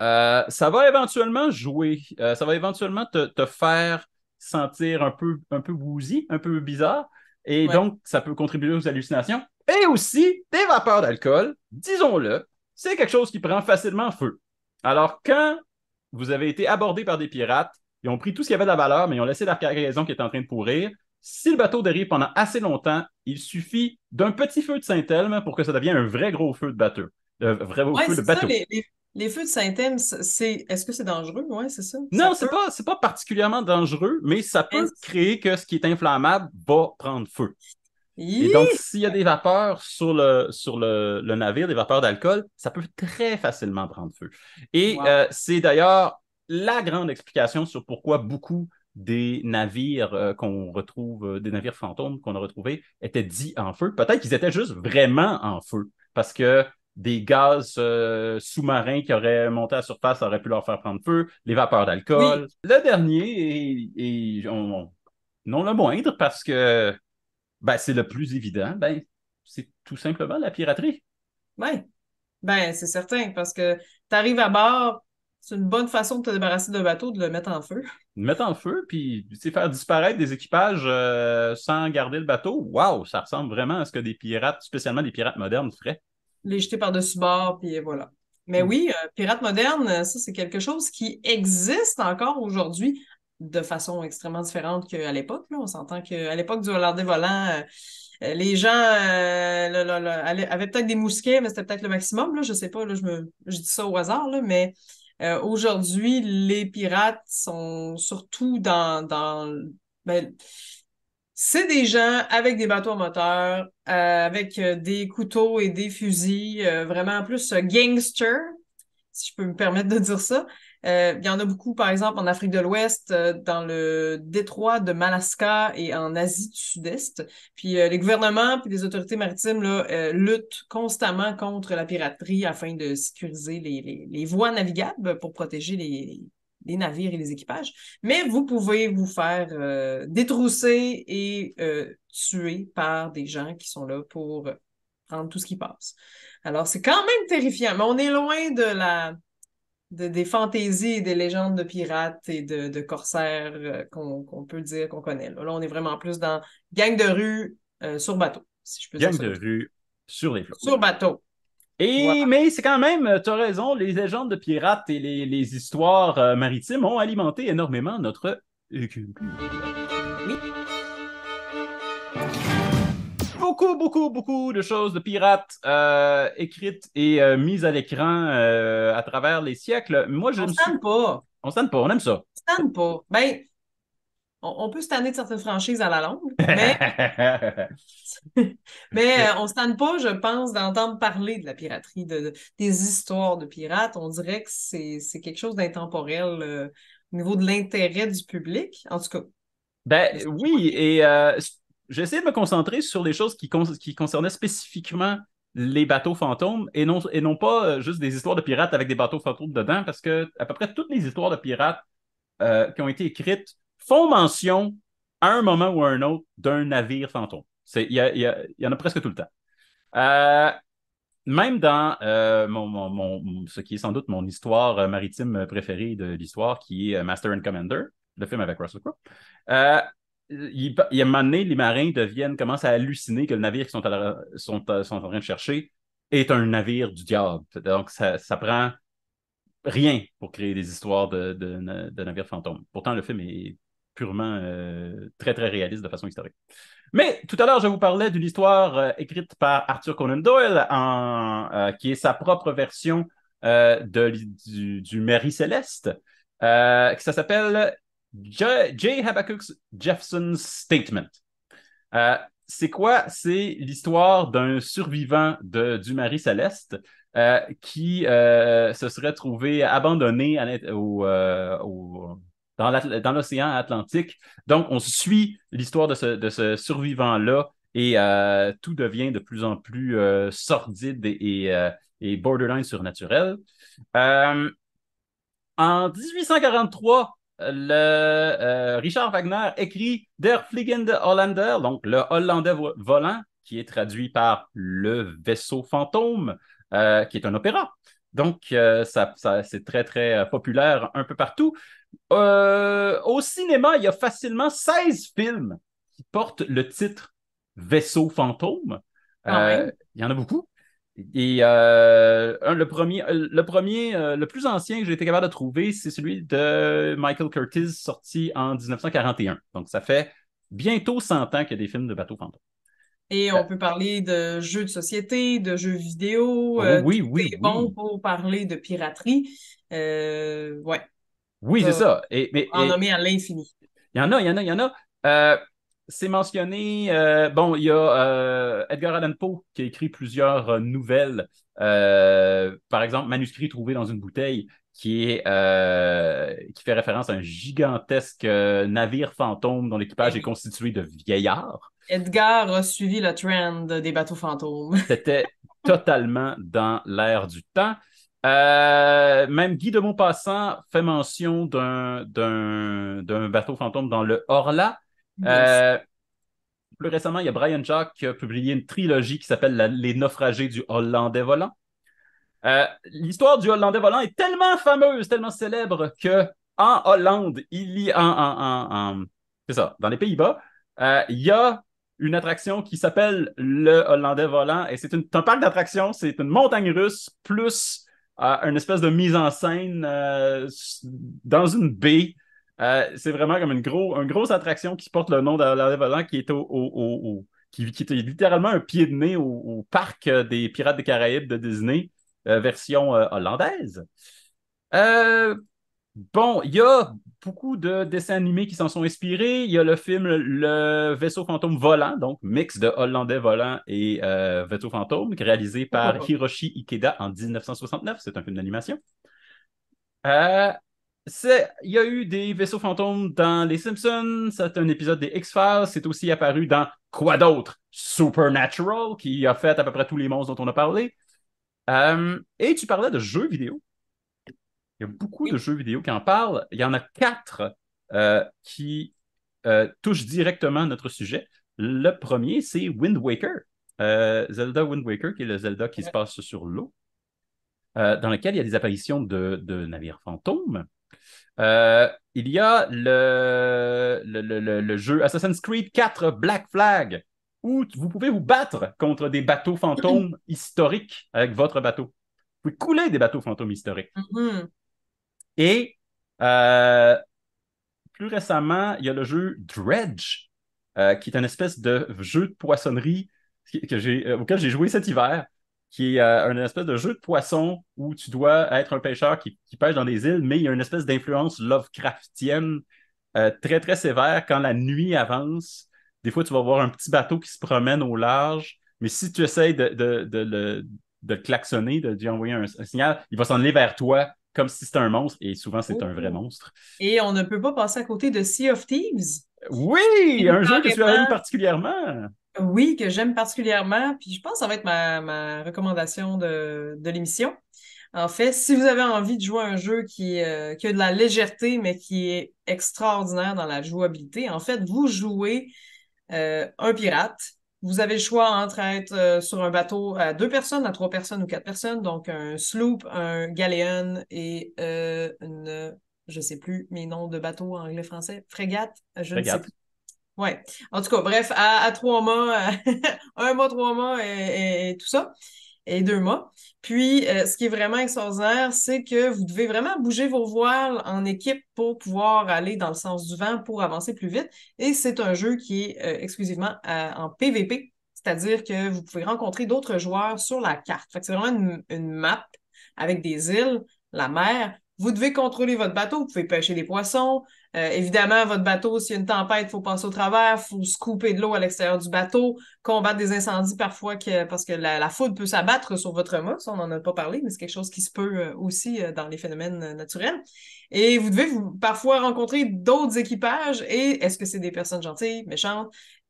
ça va éventuellement jouer. Ça va éventuellement te faire sentir un peu woozy, un peu bizarre. Et ouais. donc, ça peut contribuer aux hallucinations. Et aussi, des vapeurs d'alcool, disons-le, c'est quelque chose qui prend facilement feu. Alors, quand vous avez été abordé par des pirates, ils ont pris tout ce qui avait de la valeur, mais ils ont laissé la cargaison qui est en train de pourrir. Si le bateau dérive pendant assez longtemps, il suffit d'un petit feu de Saint-Elme pour que ça devienne un vrai gros feu de bateau. Un vrai gros Ouais, feu de c'est ça, bateau. les feux de Saint-Thème, est-ce que c'est dangereux? Ouais, c'est ça. Ça Non, peut. c'est pas particulièrement dangereux, mais ça peut Est-ce- créer que ce qui est inflammable va prendre feu. Et donc, Hi! s'il y a des vapeurs sur le navire, des vapeurs d'alcool, ça peut très facilement prendre feu. Et Wow. c'est d'ailleurs la grande explication sur pourquoi beaucoup des navires qu'on retrouve, des navires fantômes qu'on a retrouvés, étaient dits en feu. Peut-être qu'ils étaient juste vraiment en feu, parce que des gaz sous-marins qui auraient monté à la surface auraient pu leur faire prendre feu, les vapeurs Oui, d'alcool. Le dernier non le moindre, parce que ben, c'est le plus évident, ben, c'est tout simplement la piraterie. ouais. Ben, c'est certain, parce que tu arrives à bord, c'est une bonne façon de te débarrasser d'un bateau, de le mettre en feu. Mettre en feu, puis faire disparaître des équipages sans garder le bateau, waouh, ça ressemble vraiment à ce que des pirates, spécialement des pirates modernes, feraient. Les jeter par-dessus bord, puis voilà. Mais Hmm. oui, pirate moderne, ça, c'est quelque chose qui existe encore aujourd'hui de façon extrêmement différente qu'à l'époque. Là. On s'entend qu'à l'époque du Hollandais volant, les gens avaient peut-être des mousquets, mais c'était peut-être le maximum. Là, je sais pas, là, je dis ça au hasard, là, mais aujourd'hui, les pirates sont surtout ben, c'est des gens avec des bateaux à moteur, avec des couteaux et des fusils, vraiment plus gangster, si je peux me permettre de dire ça. Il y en a beaucoup, par exemple, en Afrique de l'Ouest, dans le détroit de Malaska et en Asie du Sud-Est. Puis les gouvernements puis les autorités maritimes là, luttent constamment contre la piraterie afin de sécuriser les voies navigables pour protéger les navires et les équipages. Mais vous pouvez vous faire détrousser et tuer par des gens qui sont là pour prendre tout ce qui passe. Alors, c'est quand même terrifiant, mais on est loin des fantaisies et des légendes de pirates et de corsaires qu'on peut dire qu'on connaît. Là, on est vraiment plus dans gang de rue sur bateau, si je peux dire Gang ça de comme ça. rue sur les flots. Sur bateau. Et, Voilà. mais c'est quand même, tu as raison, les légendes de pirates et les histoires maritimes ont alimenté énormément notre culture. Oui. Beaucoup de choses de pirates écrites et mises à l'écran à travers les siècles. Moi, je On me se suis... tanne pas. On s'en pas, on aime ça. On se tanne pas. Ben, on peut se tanner de certaines franchises à la longue, mais on se tanne pas, je pense, d'entendre parler de la piraterie, des histoires de pirates. On dirait que c'est quelque chose d'intemporel au niveau de l'intérêt du public, en tout cas. Ben De ce que je oui, remarque. et j'ai essayé de me concentrer sur les choses qui concernaient spécifiquement les bateaux fantômes et non pas juste des histoires de pirates avec des bateaux fantômes dedans, parce que à peu près toutes les histoires de pirates qui ont été écrites font mention à un moment ou à un autre d'un navire fantôme. Il y en a presque tout le temps. Euh, Même dans ce qui est sans doute mon histoire maritime préférée de l'histoire, qui est Master and Commander, le film avec Russell Crowe. Euh, il y a un moment donné, les marins commencent à halluciner que le navire qu'ils sont en train de chercher est un navire du diable. Donc, ça prend rien pour créer des histoires de navires fantômes. Pourtant, le film est purement très, très réaliste de façon historique. Mais tout à l'heure, je vous parlais d'une histoire écrite par Arthur Conan Doyle, qui est sa propre version du Mary Céleste, ça s'appelle J. Habakkuk Jeffson's Statement. Euh, c'est quoi? C'est l'histoire d'un survivant du Marie Céleste qui se serait trouvé abandonné dans l'océan Atlantique. Donc, on suit l'histoire de ce survivant-là et tout devient de plus en plus sordide et borderline surnaturel. Euh, En 1843, Richard Wagner écrit Der Fliegende Holländer, donc le Hollandais volant, qui est traduit par le vaisseau fantôme, qui est un opéra. Donc, c'est très, très populaire un peu partout. Au cinéma, il y a facilement 16 films qui portent le titre Vaisseau fantôme. Quand même. Il y en a beaucoup. Et le plus ancien que j'ai été capable de trouver, c'est celui de Michael Curtiz, sorti en 1941. Donc, ça fait bientôt 100 ans qu'il y a des films de bateaux fantômes. Et Euh, on peut parler de jeux de société, de jeux vidéo, oh oui, tout oui, est bon oui. pour parler de piraterie. Ouais, Oui, c'est t'as ça. en nommé à l'infini. Il y en a, il y en a, il y en a. C'est mentionné, bon, il y a Edgar Allan Poe qui a écrit plusieurs nouvelles, par exemple, Manuscrit trouvé dans une bouteille, qui fait référence à un gigantesque navire fantôme dont Eh l'équipage est oui. constitué de vieillards. Edgar a suivi le trend des bateaux fantômes. C'était totalement dans l'air du temps. Même Guy de Maupassant fait mention d'un bateau fantôme dans le Horla. Yes. Euh, Plus récemment, il y a Brian Jock qui a publié une trilogie qui s'appelle Les naufragés du Hollandais volant. L'histoire du Hollandais volant est tellement fameuse, tellement célèbre que en Hollande, il y a c'est ça, dans les Pays-Bas, il y a une attraction qui s'appelle le Hollandais volant et c'est un parc d'attractions, c'est une montagne russe plus une espèce de mise en scène dans une baie. C'est vraiment comme une grosse attraction qui porte le nom de Hollandais volant qui est qui est littéralement un pied de nez au parc des Pirates des Caraïbes de Disney version hollandaise. Euh, bon, il y a beaucoup de dessins animés qui s'en sont inspirés. Il y a le film Le vaisseau fantôme volant, donc mix de hollandais volant et vaisseau fantôme, réalisé Pourquoi par pas? Hiroshi Ikeda en 1969. C'est un film d'animation. Euh, il y a eu des vaisseaux fantômes dans Les Simpsons, c'est un épisode des X-Files, c'est aussi apparu dans quoi d'autre? Supernatural, qui a fait à peu près tous les monstres dont on a parlé. Et tu parlais de jeux vidéo. Il y a beaucoup de Oui. jeux vidéo qui en parlent. Il y en a 4 qui touchent directement notre sujet. Le premier, c'est Wind Waker. Zelda Wind Waker, qui est le Zelda qui se passe sur l'eau, dans lequel il y a des apparitions de navires fantômes. Il y a le jeu Assassin's Creed 4 Black Flag, où vous pouvez vous battre contre des bateaux fantômes historiques avec votre bateau. Vous pouvez couler des bateaux fantômes historiques. Mhm. Et euh, plus récemment, il y a le jeu Dredge, qui est une espèce de jeu de poissonnerie auquel j'ai joué cet hiver, qui est une espèce de jeu de poisson où tu dois être un pêcheur qui pêche dans des îles, mais il y a une espèce d'influence Lovecraftienne très, très sévère. Quand la nuit avance, des fois, tu vas voir un petit bateau qui se promène au large, mais si tu essayes de le klaxonner, de lui envoyer un signal, il va s'en aller vers toi comme si c'était un monstre, et souvent, c'est un vrai Oh. monstre. Et on ne peut pas passer à côté de Sea of Thieves. Oui, Et un jeu que tu aimes carrément, particulièrement. oui, que j'aime particulièrement. Puis je pense que ça va être ma recommandation de l'émission. En fait, si vous avez envie de jouer à un jeu qui a de la légèreté, mais qui est extraordinaire dans la jouabilité, en fait, vous jouez un pirate. Vous avez le choix entre être sur un bateau à 2 personnes, à 3 personnes ou 4 personnes, donc un sloop, un galleon et je sais plus mes noms de bateaux en anglais-français, frégate, je ne sais Regarde. plus. Ouais. En tout cas, bref, à 3 mâts, un mât, 3 mâts et tout ça et 2 mâts. Puis, ce qui est vraiment extraordinaire, c'est que vous devez vraiment bouger vos voiles en équipe pour pouvoir aller dans le sens du vent pour avancer plus vite. Et c'est un jeu qui est exclusivement en PVP, c'est-à-dire que vous pouvez rencontrer d'autres joueurs sur la carte. Fait que c'est vraiment une map avec des îles, la mer. Vous devez contrôler votre bateau, vous pouvez pêcher des poissons. Évidemment, votre bateau, s'il y a une tempête, il faut passer au travers, il faut scooper de l'eau à l'extérieur du bateau, combattre des incendies parfois parce que la foudre peut s'abattre sur votre mât. Ça, on n'en a pas parlé, mais c'est quelque chose qui se peut aussi dans les phénomènes naturels. Et vous devez parfois rencontrer d'autres équipages. Et est-ce que c'est des personnes gentilles, méchantes?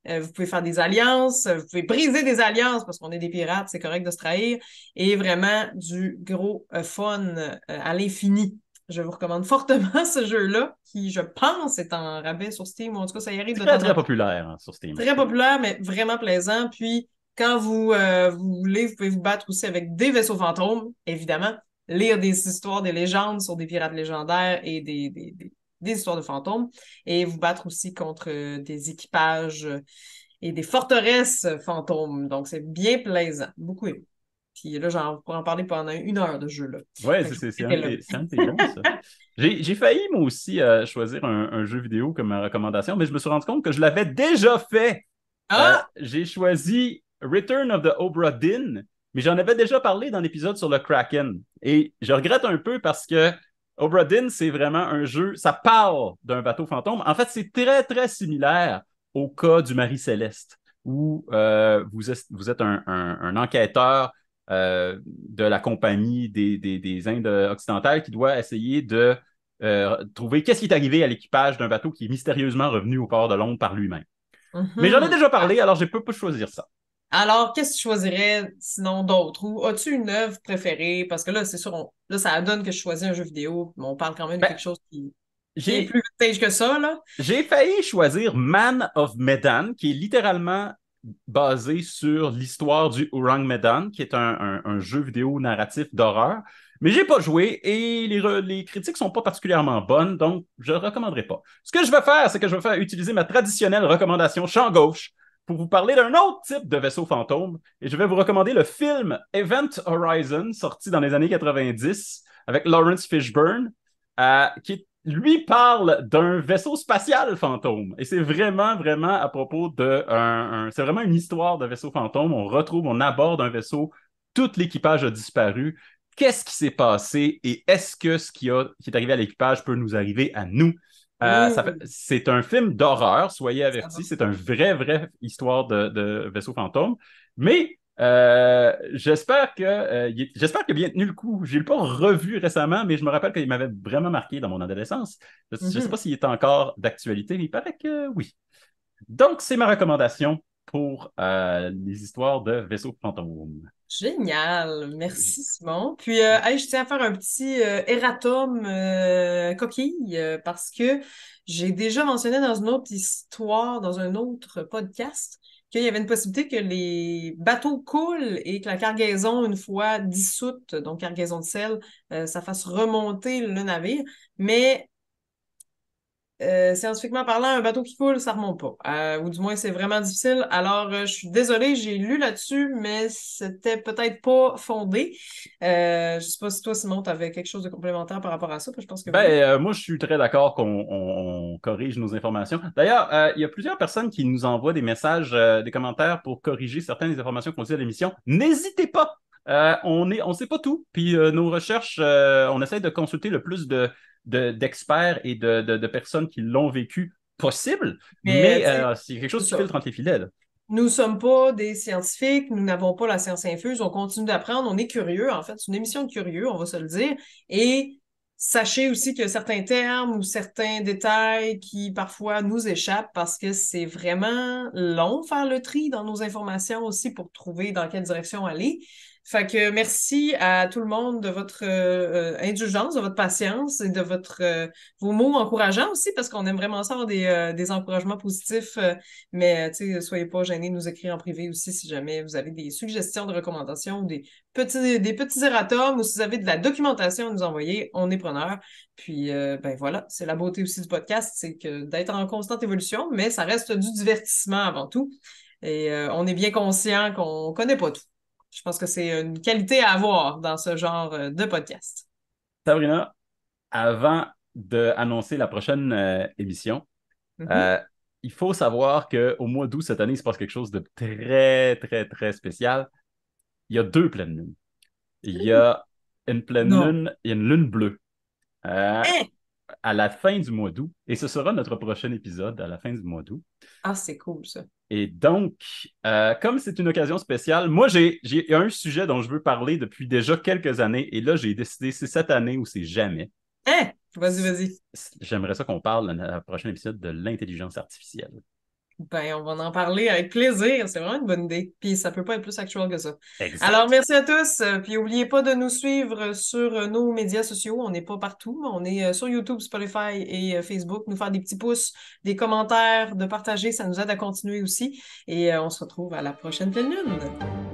Vous pouvez faire des alliances, vous pouvez briser des alliances parce qu'on est des pirates, c'est correct de se trahir. Et vraiment du gros fun à l'infini. Je vous recommande fortement ce jeu-là, qui, je pense, est en rabais sur Steam, ou en tout cas, ça y arrive de Très, temps en très temps. populaire hein, sur Steam. Très populaire, mais vraiment plaisant. Puis, quand vous voulez, vous pouvez vous battre aussi avec des vaisseaux fantômes, évidemment. Lire des histoires, des légendes sur des pirates légendaires et des histoires de fantômes. Et vous battre aussi contre des équipages et des forteresses fantômes. Donc, c'est bien plaisant. Beaucoup aimé. Puis là, j'en pourrais en parler pendant 1 heure de jeu, là. Ouais, Fait que je c'est vous un, là. c'est un de tes bons, ça. J'ai failli, moi aussi, choisir un jeu vidéo comme recommandation, mais je me suis rendu compte que je l'avais déjà fait. Ah! J'ai choisi Return of the Obra Dinn, mais j'en avais déjà parlé dans l'épisode sur le Kraken. Et je regrette un peu parce que Obra Dinn, c'est vraiment un jeu, ça parle d'un bateau fantôme. En fait, c'est très, très similaire au cas du Marie Céleste, où vous êtes un enquêteur de la compagnie des Indes occidentales qui doit essayer de trouver qu'est-ce qui est arrivé à l'équipage d'un bateau qui est mystérieusement revenu au port de Londres par lui-même. Mais j'en ai Mhm. déjà parlé, alors je peux pas choisir ça. Alors, qu'est-ce que tu choisirais sinon d'autres? Ou as-tu une œuvre préférée? Parce que là, c'est sûr, là, ça donne que je choisis un jeu vidéo, mais on parle quand même de Ben, quelque chose qui est j'ai plus vintage que ça, là. j'ai failli choisir Man of Medan, qui est littéralement basé sur l'histoire du Orang Medan, qui est un jeu vidéo narratif d'horreur. Mais j'ai pas joué et les critiques sont pas particulièrement bonnes, donc je ne recommanderais pas. Ce que je vais faire, c'est que je vais faire utiliser ma traditionnelle recommandation champ gauche pour vous parler d'un autre type de vaisseau fantôme. Et je vais vous recommander le film Event Horizon, sorti dans les années 90, avec Lawrence Fishburne, qui lui parle d'un vaisseau spatial fantôme. Et c'est vraiment, vraiment à propos de c'est vraiment une histoire de vaisseau fantôme. On aborde un vaisseau, tout l'équipage a disparu. Qu'est-ce qui s'est passé et est-ce que qui est arrivé à l'équipage peut nous arriver à nous? Ouh, C'est un film d'horreur, soyez ça va. avertis. C'est un vrai histoire de vaisseau fantôme. Mais j'espère qu'il a bien tenu le coup. Je l'ai pas revu récemment, mais je me rappelle qu'il m'avait vraiment marqué dans mon adolescence. Je ne sais pas Mhm. s'il est encore d'actualité, mais il paraît que oui. Donc, c'est ma recommandation pour les histoires de vaisseaux fantômes. Génial. Merci, Simon. Puis, hey, je tiens à faire un petit erratum coquille parce que j'ai déjà mentionné dans une autre histoire, dans un autre podcast, qu'il y avait une possibilité que les bateaux coulent et que la cargaison, une fois dissoute, donc cargaison de sel, ça fasse remonter le navire. Mais scientifiquement parlant, un bateau qui coule, ça remonte pas. Ou du moins, c'est vraiment difficile. Alors, je suis désolée, j'ai lu là-dessus, mais c'était peut-être pas fondé. Je sais pas si toi, Simon, tu avais quelque chose de complémentaire par rapport à ça, puis je pense que oui. Moi, je suis très d'accord qu'on corrige nos informations. D'ailleurs, il y a plusieurs personnes qui nous envoient des messages, des commentaires pour corriger certaines des informations qu'on dit à l'émission. N'hésitez pas. On sait pas tout. Puis nos recherches, on essaie de consulter le plus d'experts et de personnes qui l'ont vécu possible, Mais, mais tu sais, c'est quelque c'est chose qui ça. filtre entre les filets, là. Nous ne sommes pas des scientifiques, nous n'avons pas la science infuse, on continue d'apprendre, on est curieux, en fait, c'est une émission de curieux, on va se le dire. Et sachez aussi qu'il y a certains termes ou certains détails qui parfois nous échappent parce que c'est vraiment long faire le tri dans nos informations aussi pour trouver dans quelle direction aller. Fait que merci à tout le monde de votre indulgence, de votre patience et de vos mots encourageants aussi, parce qu'on aime vraiment ça avoir des encouragements positifs. Mais tu sais, soyez pas gênés de nous écrire en privé aussi si jamais vous avez des suggestions de recommandations ou des petits erratums ou si vous avez de la documentation à nous envoyer, on est preneur. Puis ben voilà, c'est la beauté aussi du podcast, c'est que d'être en constante évolution, mais ça reste du divertissement avant tout. Et on est bien conscient qu'on connaît pas tout. Je pense que c'est une qualité à avoir dans ce genre de podcast. Sabrina, avant d'annoncer la prochaine émission, Mhm. Euh, il faut savoir qu'au mois d'août cette année, il se passe quelque chose de très, très, très spécial. Il y a deux pleines lunes. Il y a une pleine Non. lune et une lune bleue euh, Hein? à la fin du mois d'août. Et ce sera notre prochain épisode à la fin du mois d'août. Ah, c'est cool ça. Et donc, comme c'est une occasion spéciale, moi, j'ai un sujet dont je veux parler depuis déjà quelques années. Et là, j'ai décidé, c'est cette année ou c'est jamais. Hein? Vas-y, vas-y. J'aimerais ça qu'on parle dans la prochaine épisode de l'intelligence artificielle. Ben, on va en parler avec plaisir. C'est vraiment une bonne idée. Puis ça peut pas être plus actuel que ça. Exact. Alors, merci à tous. Puis n'oubliez pas de nous suivre sur nos médias sociaux. On n'est pas partout, mais on est sur YouTube, Spotify et Facebook. Nous faire des petits pouces, des commentaires, de partager. Ça nous aide à continuer aussi. Et on se retrouve à la prochaine pleine lune.